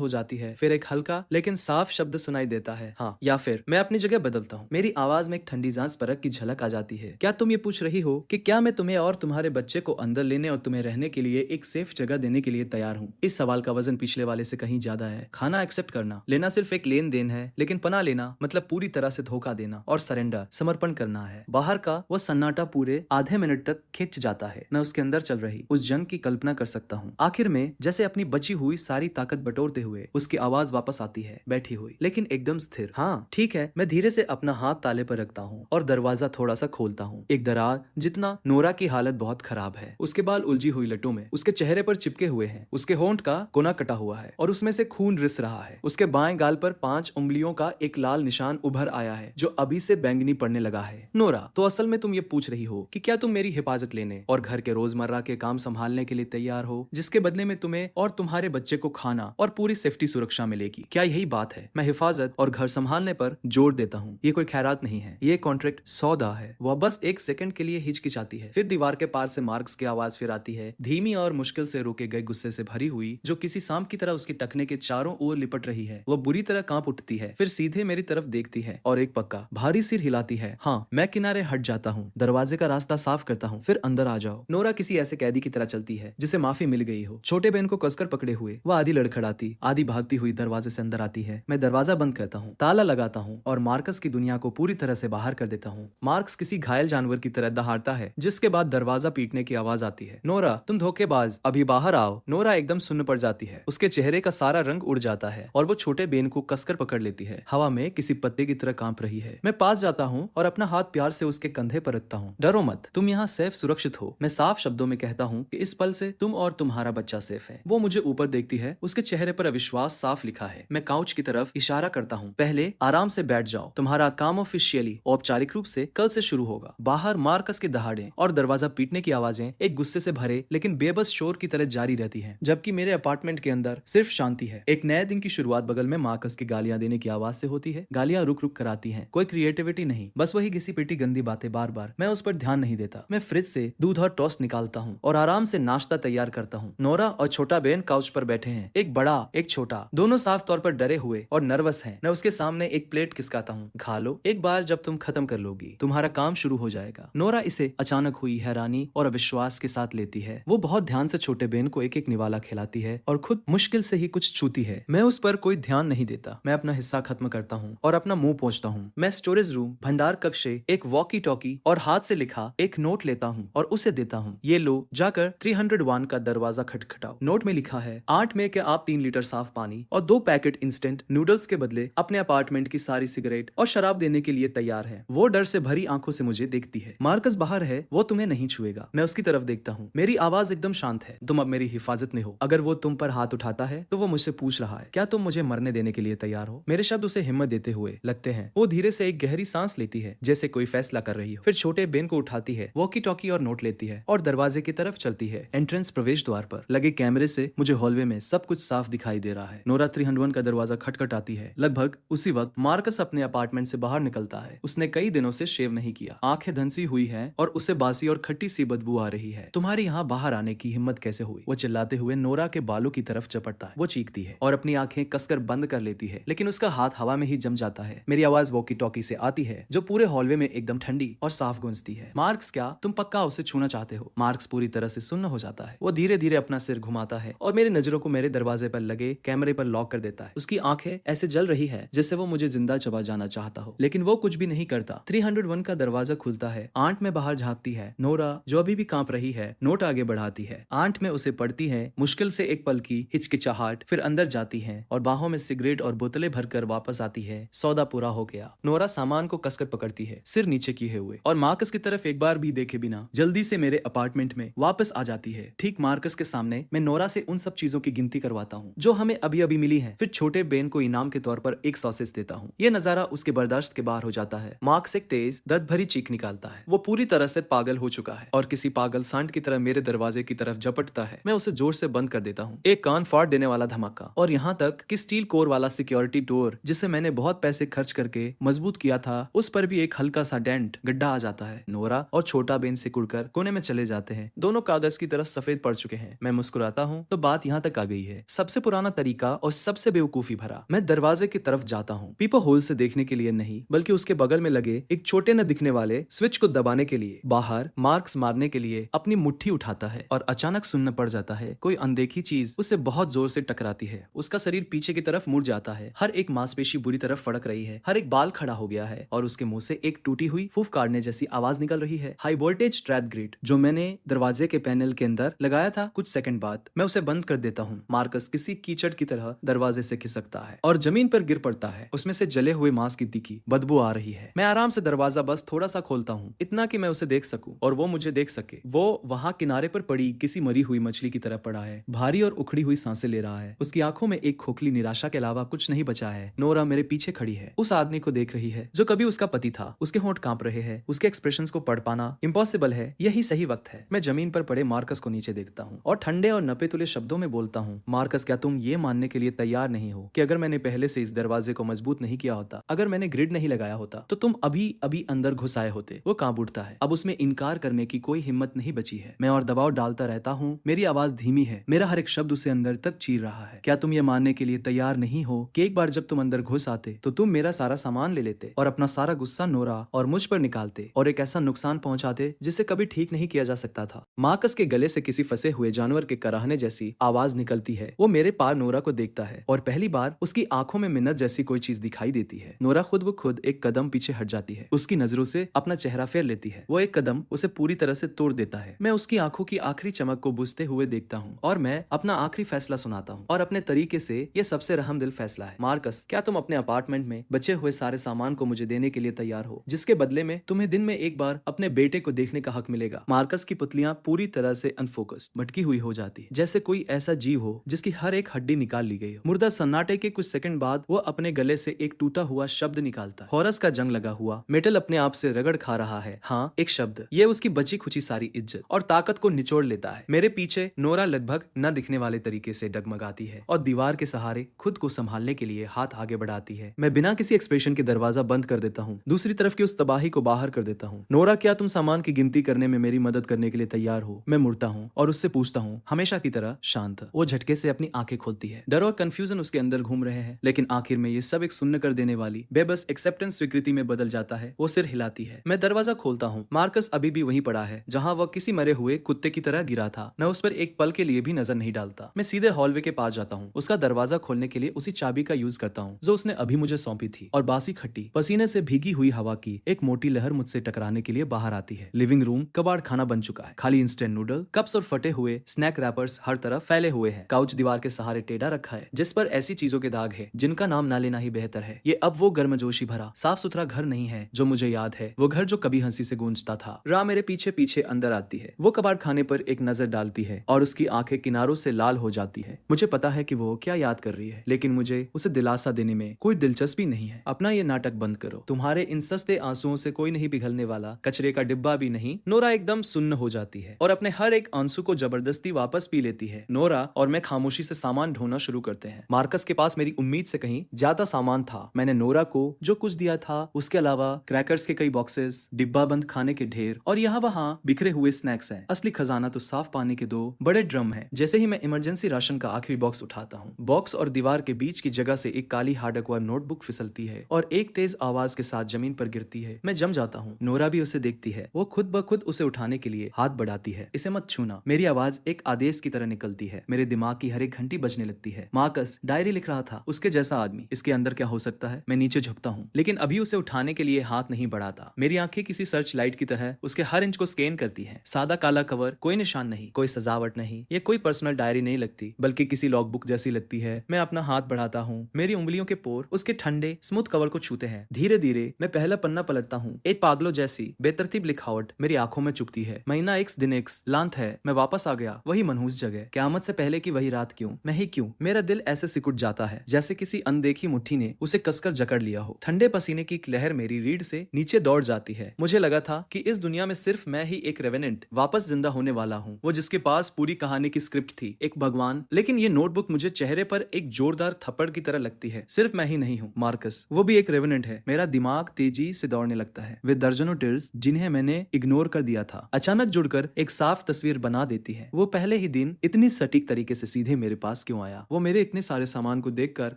हो जाती है, फिर एक हल्का लेकिन साफ शब्द सुनाई देता है, हाँ। या फिर मैं अपनी जगह बदलता हूँ। मेरी आवाज में एक ठंडी सांस परख की झलक आ जाती है। क्या तुम ये पूछ रही हो कि क्या मैं तुम्हें और तुम्हारे बच्चे को अंदर लेने और तुम्हें रहने के लिए एक सेफ जगह देने के लिए तैयार हूँ? इस सवाल का वजन पिछले वाले से कहीं ज्यादा है। खाना एक्सेप्ट करना, लेना सिर्फ एक लेन देन है, लेकिन पना लेना मतलब पूरी तरह से धोखा देना और सरेंडर, समर्पण करना है। बाहर का वो सन्नाटा पूरे आधे मिनट तक खिंच जाता है। मैं उसके अंदर चल रही उस जंग की कल्पना कर सकता हूँ। आखिर में जैसे अपनी बची हुई सारी ताकत बटोरते हुए उसकी आवाज वापस आती है, बैठी हुई लेकिन एकदम स्थिर। हाँ ठीक है। मैं धीरे से अपना हाथ ताले पर रखता हूँ और दरवाजा थोड़ा सा खोलता हूँ। एक दरार जितना। नोरा की हालत बहुत खराब है। उसके बाल उलझी हुई लटों में उसके चेहरे पर चिपके हुए हैं। उसके होंठ का कोना कटा हुआ है और उसमें से खून रिस रहा है। उसके बाएं गाल पर 5 उंगलियों का एक लाल निशान उभर आया है जो अभी से बैंगनी पड़ने लगा है। नोरा, तो असल में तुम ये पूछ रही हो कि क्या तुम मेरी हिफाजत लेने और घर के रोजमर्रा के काम संभालने के लिए तैयार हो, जिसके बदले में तुम्हें और तुम्हारे बच्चे को खाना और पूरी सेफ्टी सुरक्षा मिलेगी? क्या यही बात है? मैं हिफाजत और घर संभालने पर जोर देता हूँ। ये कोई खैरात नहीं है, ये कॉन्ट्रैक्ट सौदा है। वह बस एक सेकंड के लिए हिचकिचाती है, फिर दीवार के पार से मार्क्स की आवाज फिर आती है, धीमी और मुश्किल से रोके गए गुस्से से भरी हुई, जो किसी सांप की तरह उसकी टखने के चारों ओर लिपट रही है। वह बुरी तरह कांप उठती है, फिर सीधे मेरी तरफ देखती है और एक पक्का भारी सिर हिलाती है। हाँ, मैं किनारे हट जाता हूँ, दरवाजे का रास्ता साफ करता हूँ, फिर अंदर आ जाओ। नोरा किसी ऐसे कैदी की तरह चलती है जिसे माफी मिल गई हो। छोटे बहन को कसकर पकड़े हुए वह आधी लड़खड़ाती आधी भागती हुई दरवाजे से अंदर आती है। मैं दरवाजा बंद करता हूँ, ताला लगाता हूँ और मार्कस की दुनिया को पूरी तरह से बाहर कर देता हूँ। मार्क्स किसी घायल जानवर की तरह दहाड़ता है, जिसके बाद दरवाजा पीटने की आवाज आती है। नोरा, तुम धोखेबाज, अभी बाहर आओ। नोरा एकदम सुन्न पड़ जाती है, उसके चेहरे का सारा रंग उड़ जाता है और वो छोटे बेन को कसकर पकड़ लेती है, हवा में किसी पत्ते की तरह कांप रही है। मैं पास जाता हूँ और अपना हाथ प्यार से उसके कंधे पर रखता हूँ। डरो मत, तुम यहाँ सेफ सुरक्षित हो। मैं साफ शब्दों में कहता हूँ कि इस पल से तुम और तुम्हारा बच्चा सेफ है। वो मुझे ऊपर देखती है, उसके चेहरे पर अविश्वास साफ लिखा है। मैं काउच की तरफ इशारा करता हूँ। पहले आराम से बैठ जाओ, तुम्हारा काम ऑफिशियली औपचारिक रूप से कल से शुरू होगा। बाहर मार्कस के दहाड़े और दरवाजा पीटने की आवाजें एक गुस्से से भरे लेकिन बेबस शोर की तरह जारी रहती हैं, जबकि मेरे अपार्टमेंट के अंदर सिर्फ शांति है। एक नए दिन की शुरुआत बगल में मार्कस की गालियां देने की आवाज से होती है। गालियां रुक रुक कर आती हैं, कोई क्रिएटिविटी नहीं, बस वही घिसी पिटी गंदी बातें बार बार। मैं उस पर ध्यान नहीं देता। मैं फ्रिज से दूध और टोस्ट निकालता हूँ और आराम से नाश्ता तैयार करता हूँ। नोरा और छोटा बेन काउच पर बैठे हैं, एक बड़ा एक छोटा, दोनों साफ तौर पर डरे हुए और नर्वस हैं। मैं उसके सामने एक प्लेट खिसकाता हूँ। खा लो, एक बार जब तुम खत्म कर लोगी तुम्हारा काम शुरू हो जाएगा। नोरा इसे अचानक हुई हैरानी और अविश्वास के साथ लेती है। वो बहुत ध्यान से छोटे बेन को एक एक निवाला खिलाती है और खुद मुश्किल से ही कुछ छूती है। मैं उस पर कोई ध्यान नहीं देता। मैं अपना हिस्सा खत्म करता हूँ और अपना मुंह पोंछता हूँ। मैं स्टोरेज रूम, भंडार कक्ष, एक वॉकी टॉकी और हाथ से लिखा एक नोट लेता हूँ और उसे देता हूँ। ये लो, जाकर 301 का दरवाजा खटखटाओ। नोट में लिखा है 8 मई के आप 3 लीटर साफ पानी और 2 पैकेट इंस्टेंट नूडल्स के बदले अपने अपार्टमेंट की सारी सिगरेट और शराब देने के लिए तैयार हैं। वो डर से भरी आंखों से मुझे देखती है। मार्कस बाहर है, वो तुम्हें नहीं छुएगा। मैं उसकी तरफ देखता हूँ। मेरी आवाज एकदम शांत है। तुम अब मेरी हिफाजत में हो। अगर वो तुम पर हाथ उठाता है तो वो मुझसे पूछ रहा है, क्या तुम मुझे मरने देने के लिए तैयार हो? मेरे शब्द उसे हिम्मत देते हुए लगते हैं। वो धीरे से एक गहरी सांस लेती है, जैसे कोई फैसला कर रही हो। फिर छोटे बेन को उठाती है, वॉकी टॉकी और नोट लेती है और दरवाजे की तरफ चलती है। एंट्रेंस प्रवेश द्वार पर लगे कैमरे से मुझे हॉलवे में सब कुछ साफ दिखाई दे रहा है। नोरा 301 का दरवाजा खटखटाती है। लगभग उसी वक्त मार्कस अपने अपार्टमेंट से बाहर निकलता है। उसने कई दिनों से शेव नहीं किया, आंखें धंसी हुई हैं और उसे बासी और खट्टी सी बदबू आ रही है। तुम्हारे यहाँ बाहर आने की हिम्मत कैसे हुई? वो चिल्लाते हुए नोरा के बालों की तरफ चपटता है। वो चीखती है और अपनी आंखें कसकर बंद कर लेती है, लेकिन उसका हाथ हवा में ही जम जाता है। मेरी आवाज वॉकी टॉकी से आती है, जो पूरे हॉलवे में एकदम ठंडी और साफ गूंजती है। मार्क्स, क्या तुम पक्का उसे छूना चाहते हो? मार्क्स पूरी तरह से सुन्न हो जाता है। वो धीरे धीरे अपना सिर घुमाता है और मेरी नजरों को मेरे दरवाजे पर लगे कैमरे पर लॉक कर देता है। उसकी आंखें ऐसे जल रही है जैसे वो मुझे जिंदा चबा जाना चाहता हो, लेकिन वो कुछ भी नहीं करता। 301 का दरवाजा खुलता है। आंट में बाहर झांकती है। नोरा, जो अभी भी कांप रही है, नोट आगे बढ़ाती है। आंट में उसे पढ़ती है। मुश्किल से एक पल की हिचकिचाहट, फिर अंदर जाती है और बाहों में सिगरेट और बोतलें भरकर वापस आती है। सौदा पूरा हो गया। नोरा सामान को कसकर पकड़ती है, सिर नीचे किए हुए, और मार्कस की तरफ एक बार भी देखे बिना जल्दी से मेरे अपार्टमेंट में वापस आ जाती है। ठीक मार्कस के सामने मैं नोरा से उन सब चीजों की गिनती करवाता हूँ जो हमें अभी अभी मिली है। फिर छोटे बेन को इनाम के तौर पर एक सॉसेज देता हूँ। ये नजारा उसके बर्दाश्त के बाहर हो जाता है। मार्कस एक तेज दर्द भरी चीख निकालता है। वो पूरी तरह से पागल हो चुका है और किसी पागल सांड की तरह मेरे दरवाजे की तरफ झपटता है। मैं उसे जोर से बंद कर देता हूँ। एक कान फाड़ देने वाला धमाका, और यहाँ तक कि स्टील कोर वाला सिक्योरिटी डोर, जिसे मैंने बहुत पैसे खर्च करके मजबूत किया था, उस पर भी एक हल्का सा डेंट, गड्ढा आ जाता है। नोरा और छोटा बेन सिकुड़कर कोने में चले जाते हैं। दोनों कागज की तरह सफेद पड़ चुके हैं। मैं मुस्कुराता हूँ तो बात यहाँ तक आ गई है। सबसे पुराना तरीका और सबसे बेवकूफी भरा। मैं दरवाजे की तरफ जाता हूँ, पीपर होल से देखने के लिए नहीं, बल्कि उसके बगल में लगे एक छोटे न दिखने वाले स्विच को दबाने के लिए। बाहर मार्क्स मारने के लिए अपनी मुट्ठी उठाता है और अचानक सुनना पड़ जाता है कोई अनदेखी चीज उससे बहुत जोर से टकराती है। उसका शरीर पीछे की तरफ मुड़ जाता है। हर एक मांसपेशी बुरी तरह फड़क रही है। हर एक बाल खड़ा हो गया है और उसके मुंह से एक टूटी हुई फूफ काटने जैसी आवाज निकल रही है। हाई वोल्टेज ट्रैप ग्रिड जो मैंने दरवाजे के पैनल के अंदर लगाया था, कुछ सेकंड बाद मैं उसे बंद कर देता हूँ। मार्कस किसी कीचड़ की तरह दरवाजे से खिसकता है और जमीन पर गिर पड़ता है। उसमें से जले हुए मांस की तीखी बदबू आ रही है। मैं आराम से दरवाजा बस थोड़ा सा खोलता हूँ, इतना कि मैं उसे देख सकूं और वो मुझे देख सके। वो वहाँ किनारे पर पड़ी किसी मरी हुई मछली की तरह पड़ा है, भारी और उखड़ी हुई सांसें ले रहा है। उसकी आंखों में एक खोखली निराशा के अलावा कुछ नहीं बचा है। नोरा मेरे पीछे खड़ी है, उस आदमी को देख रही है जो कभी उसका पति था। उसके होंठ कांप रहे हैं। उसके एक्सप्रेशंस को पढ़ पाना इम्पॉसिबल है। यही सही वक्त है। मैं जमीन पर पड़े मार्कस को नीचे देखता हूँ और ठंडे और नपे तुले शब्दों में बोलता हूँ, मार्कस, क्या तुम ये मानने के लिए तैयार नहीं हो कि अगर मैंने पहले से इस दरवाजे को मजबूत नहीं किया होता, अगर मैंने ग्रिड नहीं लगाया होता, तो तुम अभी अभी अंदर घुस आए होते? वो कांप उठता है। अब उसमें इनकार करने की कोई हिम्मत नहीं बची है। मैं और दबाव डालता रहता हूँ। मेरी आवाज धीमी है। मेरा हर एक शब्द उसे अंदर तक चीर रहा है। क्या तुम ये मानने के लिए तैयार नहीं हो कि एक बार जब तुम अंदर घुस आते तो तुम मेरा सारा सामान ले लेते और अपना सारा गुस्सा नोरा और मुझ पर निकालते और एक ऐसा नुकसान पहुंचाते जिसे कभी ठीक नहीं किया जा सकता था? मार्कस के गले से किसी फंसे हुए जानवर के कराहने जैसी आवाज निकलती है। वो मेरे पार नोरा को देखता है और पहली बार उसकी आंखों में मिन्नत जैसी कोई चीज दिखाई देती है। नोरा खुद ब खुद एक कदम पीछे हट जाती है। उसकी नजरों से अपना चेहरा फेर लेती है। वो एक कदम उसे पूरी तरह से तोड़ देता है। मैं उसकी आंखों की आखिरी चमक को बुझते हुए देखता हूँ और मैं अपना आखिरी फैसला सुनाता हूँ, और अपने तरीके से ये सबसे रहमदिल फैसला है। मार्कस, क्या तुम अपने अपार्टमेंट में बचे हुए सारे सामान को मुझे देने के लिए तैयार हो, जिसके बदले में तुम्हें दिन में एक बार अपने बेटे को देखने का हक मिलेगा? मार्कस की पुतलियां पूरी तरह से अनफोकस्ड, भटकी हुई हो जाती, जैसे कोई ऐसा जीव हो जिसकी हर एक हड्डी निकाल ली गई हो। मुर्दा सन्नाटे के कुछ सेकंड बाद वो अपने गले से एक टूटा हुआ शब्द निकालता है। हॉरस का जंग लगा हुआ मेटल अपने आप से रगड़ खा रहा है। हाँ, एक शब्द। ये उसकी बची खुची सारी इज्जत और ताकत को निचोड़ लेता है। मेरे पीछे नोरा लगभग न दिखने वाले तरीके से डगमगाती है और दीवार के सहारे खुद को संभालने के लिए हाथ आगे बढ़ाती है। मैं बिना किसी एक्सप्रेशन के दरवाजा बंद कर देता हूँ, दूसरी तरफ की उस तबाही को बाहर कर देता हूँ। नोरा, क्या तुम सामान की गिनती करने में मेरी मदद करने के लिए तैयार हो? मैं मुड़ता हूँ और उससे पूछता हूँ, हमेशा की तरह शांत। वो झटके से अपनी आंखें खोलती है। डर और कंफ्यूजन उसके अंदर घूम रहे हैं, लेकिन आखिर में ये सब एक सुन्न कर देने वाली बेबस एक्सेप्टेंस स्वीकृति में बदल जाता है। वो सिर हिलाती है। मैं दरवाजा खोलता हूँ। मार्कस अभी भी वहीं पड़ा है जहाँ वह किसी मरे हुए कुत्ते की तरह गिरा था। मैं उस पर एक पल के लिए भी नजर नहीं डालता। मैं सीधे हॉलवे के पास जाता हूँ। उसका दरवाजा खोलने के लिए उसी चाबी का यूज करता हूँ जो उसने अभी मुझे सौंपी थी, और बासी खट्टी पसीने से भीगी हुई हवा की एक मोटी लहर मुझसे टकराने के लिए बाहर आती है। लिविंग रूम कबाड़ खाना बन चुका है। खाली इंस्टेंट नूडल, कप्स और फटे हुए स्नैक रैपर्स हर तरफ फैले हुए हैं। काउच दीवार के सहारे टेढ़ा रखा है जिस पर ऐसी चीजों के दाग है जिनका नाम ना लेना ही बेहतर है। ये अब वो गर्मजोशी भरा साफ सुथरा घर नहीं है जो मुझे याद है, वो घर जो कभी हंसी से गूंजता था। रा मेरे पीछे पीछे अंदर आती है। वो कबाड़ खाने पर एक नजर डालती है और उसकी आंखें किनारों से लाल हो जाती है। मुझे पता है कि वो क्या याद कर रही है, लेकिन मुझे उसे दिलासा देने में कोई दिलचस्पी नहीं है। अपना ये नाटक बंद करो, तुम्हारे इन सस्ते आंसुओं से कोई नहीं पिघलने वाला, कचरे का डिब्बा भी नहीं। नोरा एकदम सुन्न हो जाती है और अपने हर एक आंसू को जबरदस्ती वापस पी लेती है। नोरा और मैं खामोशी से सामान ढोना शुरू करते हैं। मार्कस के पास मेरी उम्मीद से कहीं ज्यादा सामान था। मैंने नोरा को जो कुछ दिया था उसके अलावा क्रैकर्स के कई बॉक्सेस, डिब्बा बंद खाने के ढेर और यहाँ वहाँ बिखरे हुए स्नैक्स हैं। असली खजाना तो साफ पानी के 2 बड़े ड्रम हैं। जैसे ही मैं इमरजेंसी राशन का आखिरी बॉक्स उठाता हूँ, बॉक्स और दीवार के बीच की जगह से एक काली हार्डकवर नोटबुक फिसलती है और एक तेज आवाज के साथ जमीन पर गिरती है। मैं जम जाता हूँ। नोरा भी उसे देखती है। वो खुद ब खुद उसे उठाने के लिए हाथ बढ़ाती है। इसे मत छूना। मेरी आवाज एक आदेश की तरह निकलती है। मेरे दिमाग की हर एक घंटी बजने लगती है। मार्कस डायरी लिख रहा था, उसके जैसा आदमी, इसके अंदर क्या हो सकता है। मैं नीचे झुकता हूँ, लेकिन अभी उसे उठाने के लिए हाथ नहीं बढ़ाता। मेरी आंखें किसी सर्च लाइट की तरह उसके हर इंच को स्कैन करती हैं। सादा काला कवर, कोई निशान नहीं, कोई सजावट नहीं, ये कोई पर्सनल डायरी नहीं लगती, बल्कि किसी लॉग बुक जैसी लगती है। मैं अपना हाथ बढ़ाता हूँ। मेरी उंगलियों के पोर उसके ठंडे स्मूथ कवर को छूते हैं। धीरे धीरे मैं पहला पन्ना पलटता हूँ। एक पागलों जैसी बेतरतीब लिखावट मेरी आंखों में चुभती है। महीना एक्स दिन एक्स लांत है। मैं वापस आ गया, वही मनहूस जगह, क़यामत से पहले की वही रात। क्यों मैं ही क्यों? मेरा दिल ऐसे सिकुड़ जाता है जैसे किसी अनदेखी मुट्ठी ने उसे कसकर जकड़ लिया हो। ठंडे पसीने की एक लहर मेरी रीढ़ से नीचे दौड़ जाती है। मुझे लगा था कि इस दुनिया में सिर्फ मैं ही एक रेवेनेंट वापस जिंदा होने वाला हूँ, वो जिसके पास पूरी कहानी की स्क्रिप्ट थी, एक भगवान। लेकिन ये नोटबुक मुझे चेहरे पर एक जोरदार थप्पड़ की तरह लगती है। सिर्फ मैं ही नहीं हूँ, मार्कस वो भी एक रेवेनेंट है। मेरा दिमाग तेजी से दौड़ने लगता है। वे दर्जनों टिल्स जिन्हें मैंने इग्नोर कर दिया था अचानक जुड़कर एक साफ तस्वीर बना देती है। वो पहले ही दिन इतनी सटीक तरीके से सीधे मेरे पास क्यों आया? वो मेरे इतने सारे सामान को देखकर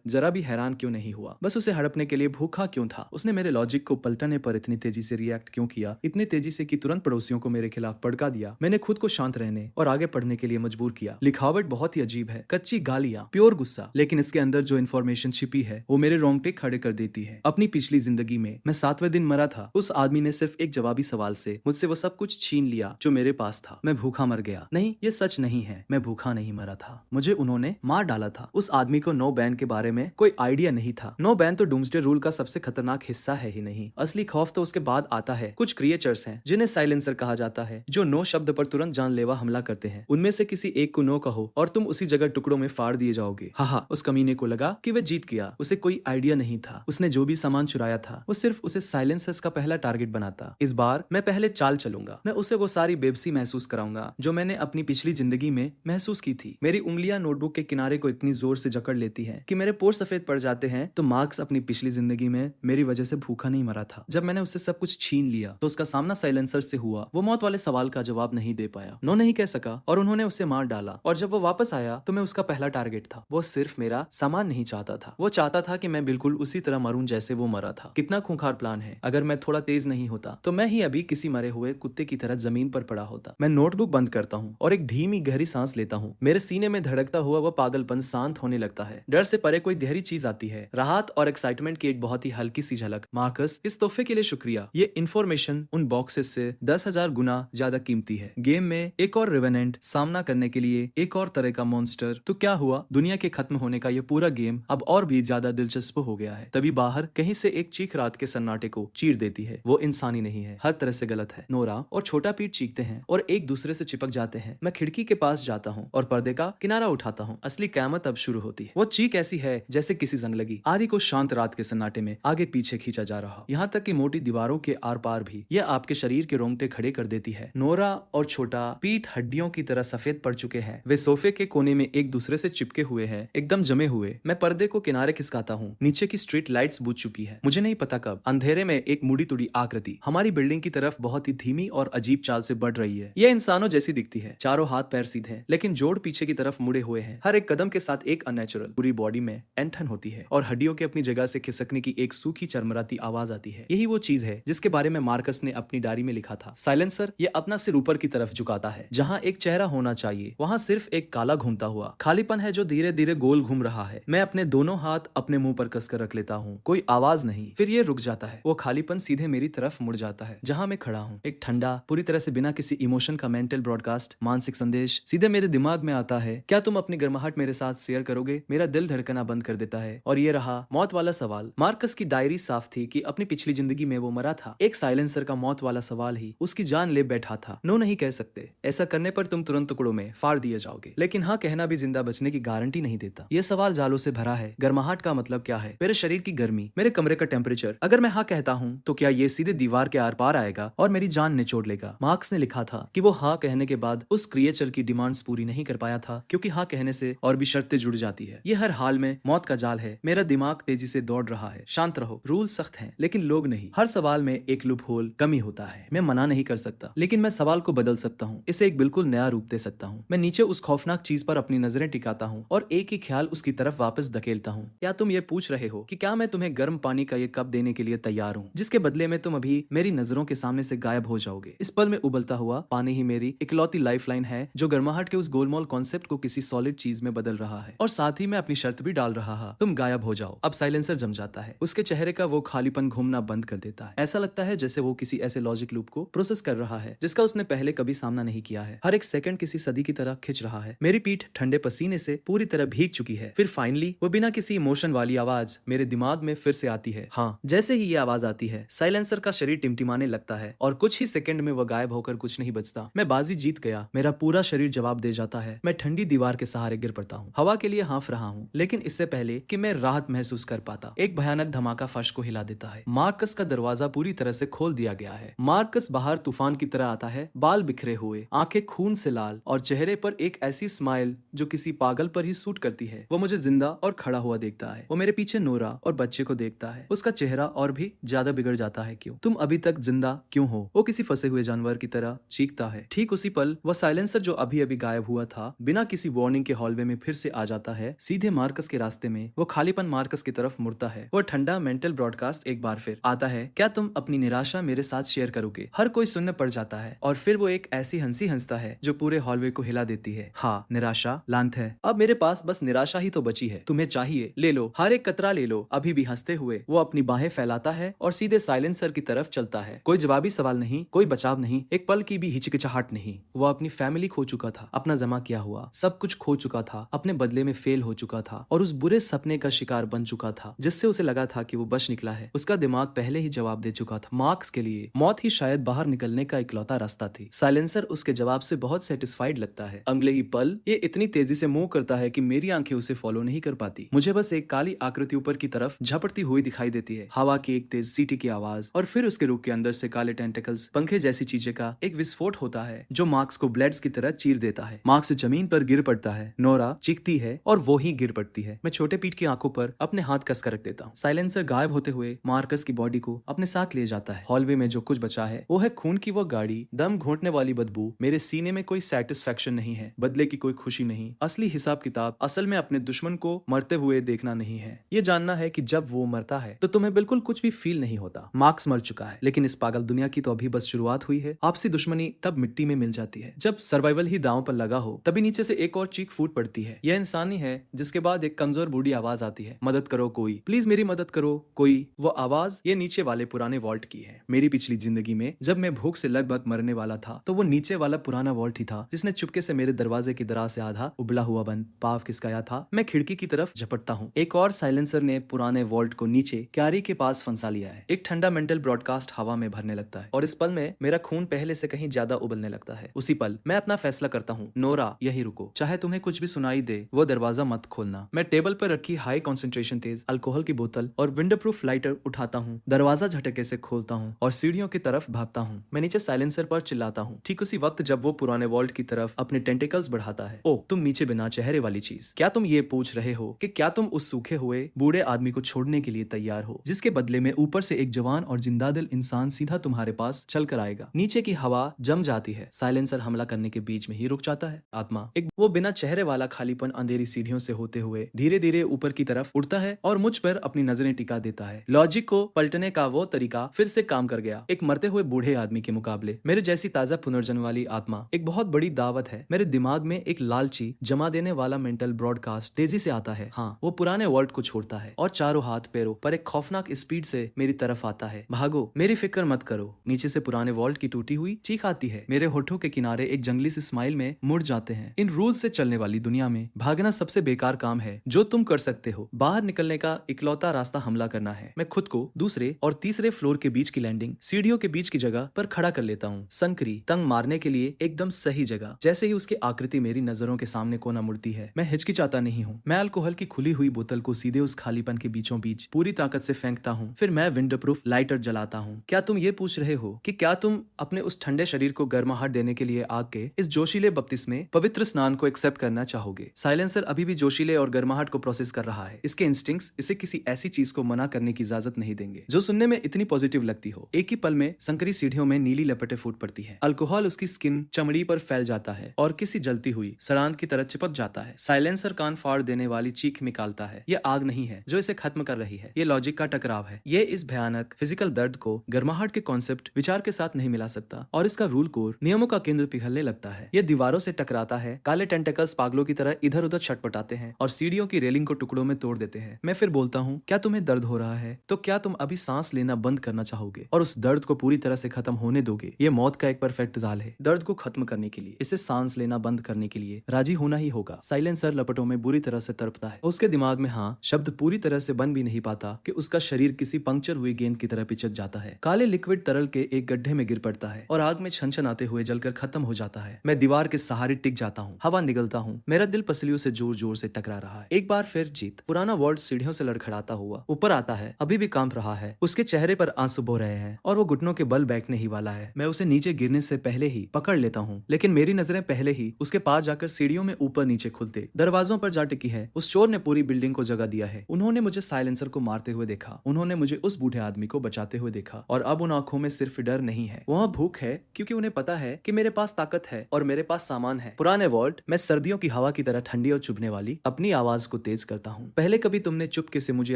जरा भी हैरान क्यों नहीं हुआ? बस उसे हड़पने के लिए भूखा क्यों था? उसने मेरे लॉजिक को पलटने पर इतनी तेजी से रिएक्ट क्यों किया? इतनी तेजी से कि तुरंत पड़ोसियों को मेरे खिलाफ भड़का दिया। मैंने खुद को शांत रहने और आगे पढ़ने के लिए मजबूर किया। लिखावट बहुत ही अजीब है, कच्ची गालियां, प्योर गुस्सा, लेकिन इसके अंदर जो इन्फॉर्मेशन छिपी है वो मेरे रोंगटे खड़े कर देती है। अपनी पिछली जिंदगी में मैं 7वें दिन मरा था। उस आदमी ने सिर्फ एक जवाबी सवाल से मुझसे वो सब कुछ छीन लिया जो मेरे पास था। मैं भूखा मर गया। नहीं, ये सच नहीं है, मैं भूखा नहीं मरा था, मुझे उन्होंने मार डाला था। उस आदमी को नो बैन के बारे में कोई आइडिया नहीं था। नो बैन तो डूम्सडे रूल का सबसे खतरनाक हिस्सा है ही नहीं। असली खौफ तो उसके बाद आता है। कुछ क्रिएचर्स हैं जिन्हें साइलेंसर कहा जाता है, जो नो शब्द पर तुरंत जानलेवा हमला करते हैं। उनमें से किसी एक को नो कहो और तुम उसी जगह टुकड़ों में फाड़ दिए जाओगे। हाँ, उस कमीने को लगा कि वह जीत गया। उसे कोई आइडिया नहीं था। उसने जो भी सामान चुराया था वो सिर्फ उसे साइलेंसर्स का पहला टारगेट बनाता। इस बार मैं पहले चाल चलूंगा। मैं उसे वो सारी बेबसी महसूस कराऊंगा जो मैंने अपनी पिछली जिंदगी में महसूस की थी। मेरी उंगलियां नोटबुक के किनारे को इतनी जोर से जकड़ लेती हैं कि मेरे पोर सफेद पड़ जाते हैं। तो मार्क्स अपनी पिछली जिंदगी में मेरी वजह से भूखा नहीं मरा था। जब मैंने उससे सब कुछ छीन लिया तो उसका सामना साइलेंसर से हुआ। वो मौत वाले सवाल का जवाब नहीं दे पाया, नो नहीं कह सका और उन्होंने उसे मार डाला। और जब वो वापस आया तो मैं उसका पहला टारगेट था। वो सिर्फ मेरा सामान नहीं चाहता था, वो चाहता था कि मैं बिल्कुल उसी तरह मरूं जैसे वो मरा था। कितना खूंखार प्लान है। अगर मैं थोड़ा तेज नहीं होता तो मैं ही अभी किसी मरे हुए कुत्ते की तरह जमीन पर पड़ा होता। मैं नोटबुक बंद करता हूँ और एक धीमी गहरी सांस लेता हूँ। मेरे सीने में धड़कता हुआ वो पागलपन शांत होने लगता है। डर से परे कोई गहरी चीज आती है, राहत और एक्साइटमेंट की एक बहुत ही हल्की सी झलक। मार्कस, इस तोहफे के लिए शुक्रिया। ये इन्फॉर्मेशन उन बॉक्सेस से 10,000 गुना ज्यादा कीमती है। गेम में एक और रेवेनेंट सामना करने के लिए एक और तरह का मॉन्स्टर। तो क्या हुआ? दुनिया के खत्म होने का ये पूरा गेम अब और भी ज्यादा दिलचस्प हो गया है। तभी बाहर कहीं से एक चीख रात के सन्नाटे को चीर देती है। वो इंसानी नहीं है, हर तरह से गलत है। नोरा और छोटा पीट चीखते हैं और एक दूसरे से चिपक जाते हैं। मैं खिड़की के पास जाता हूँ और पर्दे का किनारा उठाता हूँ। असली क़यामत अब शुरू होती है। वो चीख ऐसी है जैसे किसी जंग लगी आरी को शांत रात के सन्नाटे में आगे पीछे खींचा जा रहा। यहाँ तक कि मोटी दीवारों के आर पार भी यह आपके शरीर के रोंगटे खड़े कर देती है। नोरा और छोटा पीट हड्डियों की तरह सफेद पड़ चुके हैं। वे सोफे के कोने में एक दूसरे से चिपके हुए हैं, एकदम जमे हुए। मैं पर्दे को किनारे खिसकाता हूँ। नीचे की स्ट्रीट लाइट्स बुझ चुकी है। मुझे नहीं पता कब अंधेरे में एक मुड़ी तुड़ी आकृति हमारी बिल्डिंग की तरफ बहुत ही धीमी और अजीब चाल से बढ़ रही है। यह इंसानों जैसी दिखती है, चारों हाथ पैर सीधे लेकिन जोड़ पीछे की तरफ मुड़े हुए हैं। हर एक कदम के साथ एक अननेचुरल पूरी बॉडी में ऐंठन होती है और हड्डियों के अपनी जगह से खिसकने की एक सूखी चरमराती आवाज आती है। यही वो चीज है जिसके बारे में मार्कस ने अपनी डायरी में लिखा था। साइलेंसर ये अपना सिर ऊपर की तरफ झुकाता है। जहाँ एक चेहरा होना चाहिए वहाँ सिर्फ एक काला घूमता हुआ खालीपन है जो धीरे धीरे गोल घूम रहा है। मैं अपने दोनों हाथ अपने मुंह पर कसकर रख लेता हूँ। कोई आवाज नहीं। फिर ये रुक जाता है। वो खालीपन सीधे मेरी तरफ मुड़ जाता है जहाँ मैं खड़ा हूँ। एक ठंडा, पूरी तरह से बिना किसी इमोशन का मेंटल ब्रॉडकास्ट, मानसिक संदेश सीधे मेरे दिमाग में आता है। क्या तुम अपनी गर्माहट मेरे साथ शेयर करोगे? मेरा दिल धड़कना बंद कर देता है। और ये रहा मौत वाला सवाल। मार्कस की डायरी साफ थी कि अपनी पिछली जिंदगी में वो मरा था। एक साइलेंसर का मौत वाला सवाल ही उसकी जान ले बैठा था। नो नहीं कह सकते, ऐसा करने पर तुम तुरंत टुकड़ों में फाड़ दिए जाओगे। लेकिन हाँ कहना भी जिंदा बचने की गारंटी नहीं देता। ये सवाल जालों से भरा है। गर्माहट का मतलब क्या है? मेरे शरीर की गर्मी, मेरे कमरे का टेम्परेचर। अगर मैं हाँ कहता हूँ तो क्या ये सीधे दीवार के आर पार आएगा और मेरी जान निचोड़ लेगा? मार्क्स ने लिखा था कि वो हाँ कहने के बाद उस क्रिएचर की डिमांड्स पूरी नहीं कर पाया था, क्योंकि हाँ कहने से और भी शर्तें जुड़ जाती है। ये हर हाल में मौत का जाल है। मेरा दिमाग तेजी से दौड़ रहा है। शांत रहो, रूल सख्त हैं, लेकिन लोग नहीं। हर सवाल में एक लूप होल कमी होता है। मैं मना नहीं कर सकता, लेकिन मैं सवाल को बदल सकता हूँ, इसे एक बिल्कुल नया रूप दे सकता हूँ। मैं नीचे उस खौफनाक चीज पर अपनी नजरें टिकाता हूँ और एक ही ख्याल उसकी तरफ वापस धकेलता हूँ। क्या तुम ये पूछ रहे हो कि क्या मैं तुम्हें गर्म पानी का ये कप देने के लिए तैयार हूँ, जिसके बदले में तुम अभी मेरी नजरों के सामने से गायब हो जाओगे? इस पल में उबलता हुआ पानी ही मेरी इकलौती लाइफलाइन है, जो गर्माहट के उस गोलमोल कॉन्सेप्ट को किसी सॉलिड चीज में बदल रहा है। और साथ ही मैं अपनी शर्त भी डाल रहा है, तुम गायब हो जाओ। अब साइलेंसर जम जाता है। उसके चेहरे का वो खालीपन घूमना बंद कर देता है। ऐसा लगता है जैसे वो किसी ऐसे लॉजिक लूप को प्रोसेस कर रहा है जिसका उसने पहले कभी सामना नहीं किया है। हर एक सेकंड किसी सदी की तरह खिंच रहा है। मेरी पीठ ठंडे पसीने से पूरी तरह भीग चुकी है। फिर फाइनली वो बिना किसी इमोशन वाली आवाज मेरे दिमाग में फिर से आती है। हाँ, जैसे ही ये आवाज आती है, साइलेंसर का शरीर टिमटिमाने लगता है और कुछ ही सेकंड में वह गायब होकर कुछ नहीं बचता। मैं बाजी जीत गया। मेरा पूरा शरीर जवाब दे जाता है। मैं ठंडी दीवार के सहारे गिर पड़ता हूँ। हवा के लिए हाँफ रहा हूँ, लेकिन इससे पहले कि मैं राहत महसूस कर पाता, एक भयानक धमाका फर्श को हिला देता है। मार्कस का दरवाजा पूरी तरह से खोल दिया गया है। मार्कस बाहर तूफान की तरह आता है, बाल बिखरे हुए, आंखें खून से लाल और चेहरे पर एक ऐसी स्माइल जो किसी पागल पर ही सूट करती है। वो मुझे जिंदा और खड़ा हुआ देखता है। वो मेरे पीछे नोरा और बच्चे को देखता है। उसका चेहरा और भी ज्यादा बिगड़ जाता है। क्यों? तुम अभी तक जिंदा क्यों हो? वो किसी फंसे हुए जानवर की तरह चीखता है। ठीक उसी पल वह साइलेंसर जो अभी अभी गायब हुआ था, बिना किसी वार्निंग के हॉलवे में फिर से आ जाता है, सीधे मार्कस के रास्ते में। वो खालीपन मार्कस की तरफ मुड़ता है। वो ठंडा मेंटल ब्रॉडकास्ट एक बार फिर आता है। क्या तुम अपनी निराशा मेरे साथ शेयर करोगे? हर कोई सुनने पड़ जाता है और फिर वो एक ऐसी हंसी हंसता है जो पूरे हॉलवे को हिला देती है। हाँ, निराशा लांत है। अब मेरे पास बस निराशा ही तो बची है। तुम्हें चाहिए, ले लो, हर एक कतरा ले लो। अभी भी हंसते हुए वो अपनी बाहें फैलाता है और सीधे साइलेंसर की तरफ चलता है। कोई जवाबी सवाल नहीं, कोई बचाव नहीं, एक पल की भी हिचकिचाहट नहीं। वो अपनी फैमिली खो चुका था, अपना जमा किया हुआ सब कुछ खो चुका था, अपने बदले में फेल हो चुका था और उस बुरे सपने का शिकार बन चुका था जिससे उसे लगा था कि वो बच निकला है। उसका दिमाग पहले ही जवाब दे चुका था। मार्क्स के लिए मौत ही शायद बाहर निकलने का इकलौता रास्ता थी। साइलेंसर उसके जवाब से बहुत सेटिस्फाइड लगता है। अगले ही पल ये इतनी तेजी से मूव करता है कि मेरी आंखें उसे फॉलो नहीं कर पाती। मुझे बस एक काली आकृति ऊपर की तरफ झपटती हुई दिखाई देती है। हवा की एक तेज सीटी की आवाज और फिर उसके रूख के अंदर से काले टेंटिकल्स, पंखे जैसी चीजें का एक विस्फोट होता है जो मार्क्स को ब्लेड्स की तरह चीर देता है। मार्क्स जमीन पर गिर पड़ता है। नोरा चीखती है और वो ही गिर पड़ती है। मैं छोटे पीठ की आंखों पर अपने हाथ कसकर रख देता हूँ। साइलेंसर गायब होते हुए मार्कस की बॉडी को अपने साथ ले जाता है। हॉलवे में जो कुछ बचा है वो है खून की वो गाड़ी, दम घोंटने वाली बदबू। मेरे सीने में कोई सेटिस्फेक्शन नहीं है, बदले की कोई खुशी नहीं। असली हिसाब किताब असल में अपने दुश्मन को मरते हुए देखना नहीं है, ये जानना है कि जब वो मरता है तो तुम्हें बिल्कुल कुछ भी फील नहीं होता। मार्क्स मर चुका है, लेकिन इस पागल दुनिया की तो अभी बस शुरुआत हुई है। आपसी दुश्मनी तब मिट्टी में मिल जाती है जब सर्वाइवल ही दांव पर लगा हो। तभी नीचे से एक और चीख फूट पड़ती है। यह इंसानी है, जिसके बाद एक कमजोर बूढ़ी आवाज आती है, मदद करो कोई, प्लीज मेरी मदद करो कोई। वो आवाज ये नीचे वाले पुराने वॉल्ट की है। मेरी पिछली जिंदगी में जब मैं भूख से लगभग मरने वाला था तो वो नीचे वाला पुराना वॉल्ट ही था जिसने चुपके से मेरे दरवाजे की दराज से आधा उबला हुआ बंद पाव खिसकाया था। मैं खिड़की की तरफ झपटता हूँ। एक और साइलेंसर ने पुराने वॉल्ट को नीचे क्यारी के पास फंसा लिया है। एक ठंडा मेंटल ब्रॉडकास्ट हवा में भरने लगता है और इस पल में मेरा खून पहले से कहीं ज्यादा उबलने लगता है। उसी पल मैं अपना फैसला करता हूँ, नोरा यही रुको, चाहे तुम्हें कुछ भी सुनाई दे वो दरवाजा मत खोलना। मैं टेबल पर रखी हाई कॉन्सेंट्रेशन तेज अल्कोहल की बोतल और विंडो प्रूफ लाइटर उठाता हूँ, दरवाजा झटके से खोलता हूँ और सीढ़ियों की तरफ भागता हूँ। मैं नीचे साइलेंसर पर चिल्लाता हूँ, ठीक उसी वक्त जब वो पुराने वॉल्ट की तरफ अपने टेंटिकल्स बढ़ाता है। ओ तुम नीचे बिना चेहरे वाली चीज, क्या तुम ये पूछ रहे हो कि क्या तुम उस सूखे हुए बूढ़े आदमी को छोड़ने के लिए तैयार हो, जिसके बदले में ऊपर से एक जवान और जिंदादिल इंसान सीधा तुम्हारे पास चल कर आएगा? नीचे की हवा जम जाती है। साइलेंसर हमला करने के बीच में ही रुक जाता है। आत्मा एक वो बिना चेहरे वाला खालीपन अंधेरी सीढ़ियों से होते हुए धीरे धीरे ऊपर की तरफ उड़ता है और मुझ पर अपनी नजरें टिका देता है। लॉजिक को पलटने का वो तरीका फिर से काम कर गया। एक मरते हुए बूढ़े आदमी के मुकाबले मेरे जैसी ताजा पुनर्जन्म वाली आत्मा एक बहुत बड़ी दावत है। मेरे दिमाग में एक लालची जमा देने वाला मेंटल ब्रॉडकास्ट तेजी से आता है। हाँ, वो पुराने वर्ल्ड को छोड़ता है और चारों हाथ पैरों पर एक खौफनाक स्पीड से मेरी तरफ आता है। भागो, मेरी फिक्र मत करो। नीचे से पुराने वॉल्ट की टूटी हुई चीख आती है। मेरे होठों के किनारे एक जंगली सी स्माइल में मुड़ जाते हैं। इन रूल से चलने वाली दुनिया में भागना सबसे बेकार काम है जो तुम कर सकते हो। बाहर निकलने का इकलौता रास्ता हमला करना है। मैं खुद को को दूसरे और तीसरे फ्लोर के बीच की लैंडिंग सीढ़ियों के बीच की जगह पर खड़ा कर लेता हूँ। संकरी तंग मारने के लिए एकदम सही जगह। जैसे ही उसकी आकृति मेरी नजरों के सामने कोना मुड़ती है, मैं हिचकिचाता नहीं हूँ। मैं अल्कोहल की खुली हुई बोतल को सीधे उस खालीपन के बीचों बीच पूरी ताकत से फेंकता हूँ। फिर मैं विंडोप्रूफ लाइटर जलाता हूँ। क्या तुम ये पूछ रहे हो कि क्या तुम अपने उस ठंडे शरीर को गर्माहट देने के लिए आग के इस जोशीले बपतिस्मे पवित्र स्नान को एक्सेप्ट करना चाहोगे? साइलेंसर अभी भी जोशीले और गर्माहट को प्रोसेस कर रहा है। इसके इंस्टिंक्ट्स इसे किसी ऐसी चीज को मना करने की इजाजत नहीं देंगे जो सुनने में इतनी पॉजिटिव लगती हो। एक ही पल में संकरी सीढ़ियों में नीली लपटें फूट पड़ती है। अल्कोहल उसकी स्किन चमड़ी पर फैल जाता है और किसी जलती हुई सड़ांध की तरह चिपक जाता है। साइलेंसर कान फाड़ देने वाली चीख निकालता है। ये आग नहीं है जो इसे खत्म कर रही है, ये लॉजिक का टकराव है। ये इस भयानक फिजिकल दर्द को गर्माहट के कॉन्सेप्ट विचार के साथ नहीं मिला सकता और इसका रूल कोर नियमों का केंद्र पिघलने लगता है। ये दीवारों से टकराता है, काले टेंटेकल्स पागलों की तरह इधर उधर छटपटाते हैं और सीढ़ियों की रेलिंग को टुकड़ों में तोड़ देते हैं। मैं फिर बोलता हूँ, क्या तुम्हें दर्द हो रहा है? तो क्या तुम अभी सांस लेना बंद करना चाहोगे और उस दर्द को पूरी तरह से खत्म होने दोगे? ये मौत का एक परफेक्ट जाल है। दर्द को खत्म करने के लिए, इसे सांस लेना बंद करने के लिए राजी होना ही होगा। साइलेंसर लपटों में बुरी तरह से तड़पता है। उसके दिमाग में हाँ शब्द पूरी तरह से बन भी नहीं पाता कि उसका शरीर किसी पंक्चर हुई गेंद की तरह पिचक जाता है। काले लिक्विड तरल के एक गड्ढे में गिर पड़ता है और आग में छनछनाते हुए जलकर खत्म हो जाता है। मैं दीवार के सहारे टिक जाता हूँ, हवा निगलता हूँ। मेरा दिल पसलियों से जोर जोर से टकरा रहा है। एक बार फिर जीत। पुराना वार्ड सीढ़ियों से लड़खड़ाता हुआ ऊपर आता है। अभी भी कांप रहा है। उसके चेहरे पर आंसू बह रहे हैं और वो घुटनों के बल बैठने ही वाला है। मैं उसे नीचे गिरने से पहले ही पकड़ लेता हूँ, लेकिन मेरी नजरें पहले ही उसके पास जाकर सीढ़ियों में ऊपर नीचे खुलते दरवाजों पर जा टिकी है। उस चोर ने पूरी बिल्डिंग को जगा दिया है। उन्होंने मुझे साइलेंसर को मारते हुए देखा, उन्होंने मुझे उस बूढ़े आदमी को बचाते हुए देखा और अब उन आंखों में सिर्फ डर नहीं है, वहाँ भूख है, क्योंकि उन्हें पता है कि मेरे पास ताकत है और मेरे पास सामान है। पुराने वॉल्ट, मैं सर्दियों की हवा की तरह ठंडी और चुभने वाली अपनी आवाज को तेज करता हूँ। पहले कभी तुमने चुपके से मुझे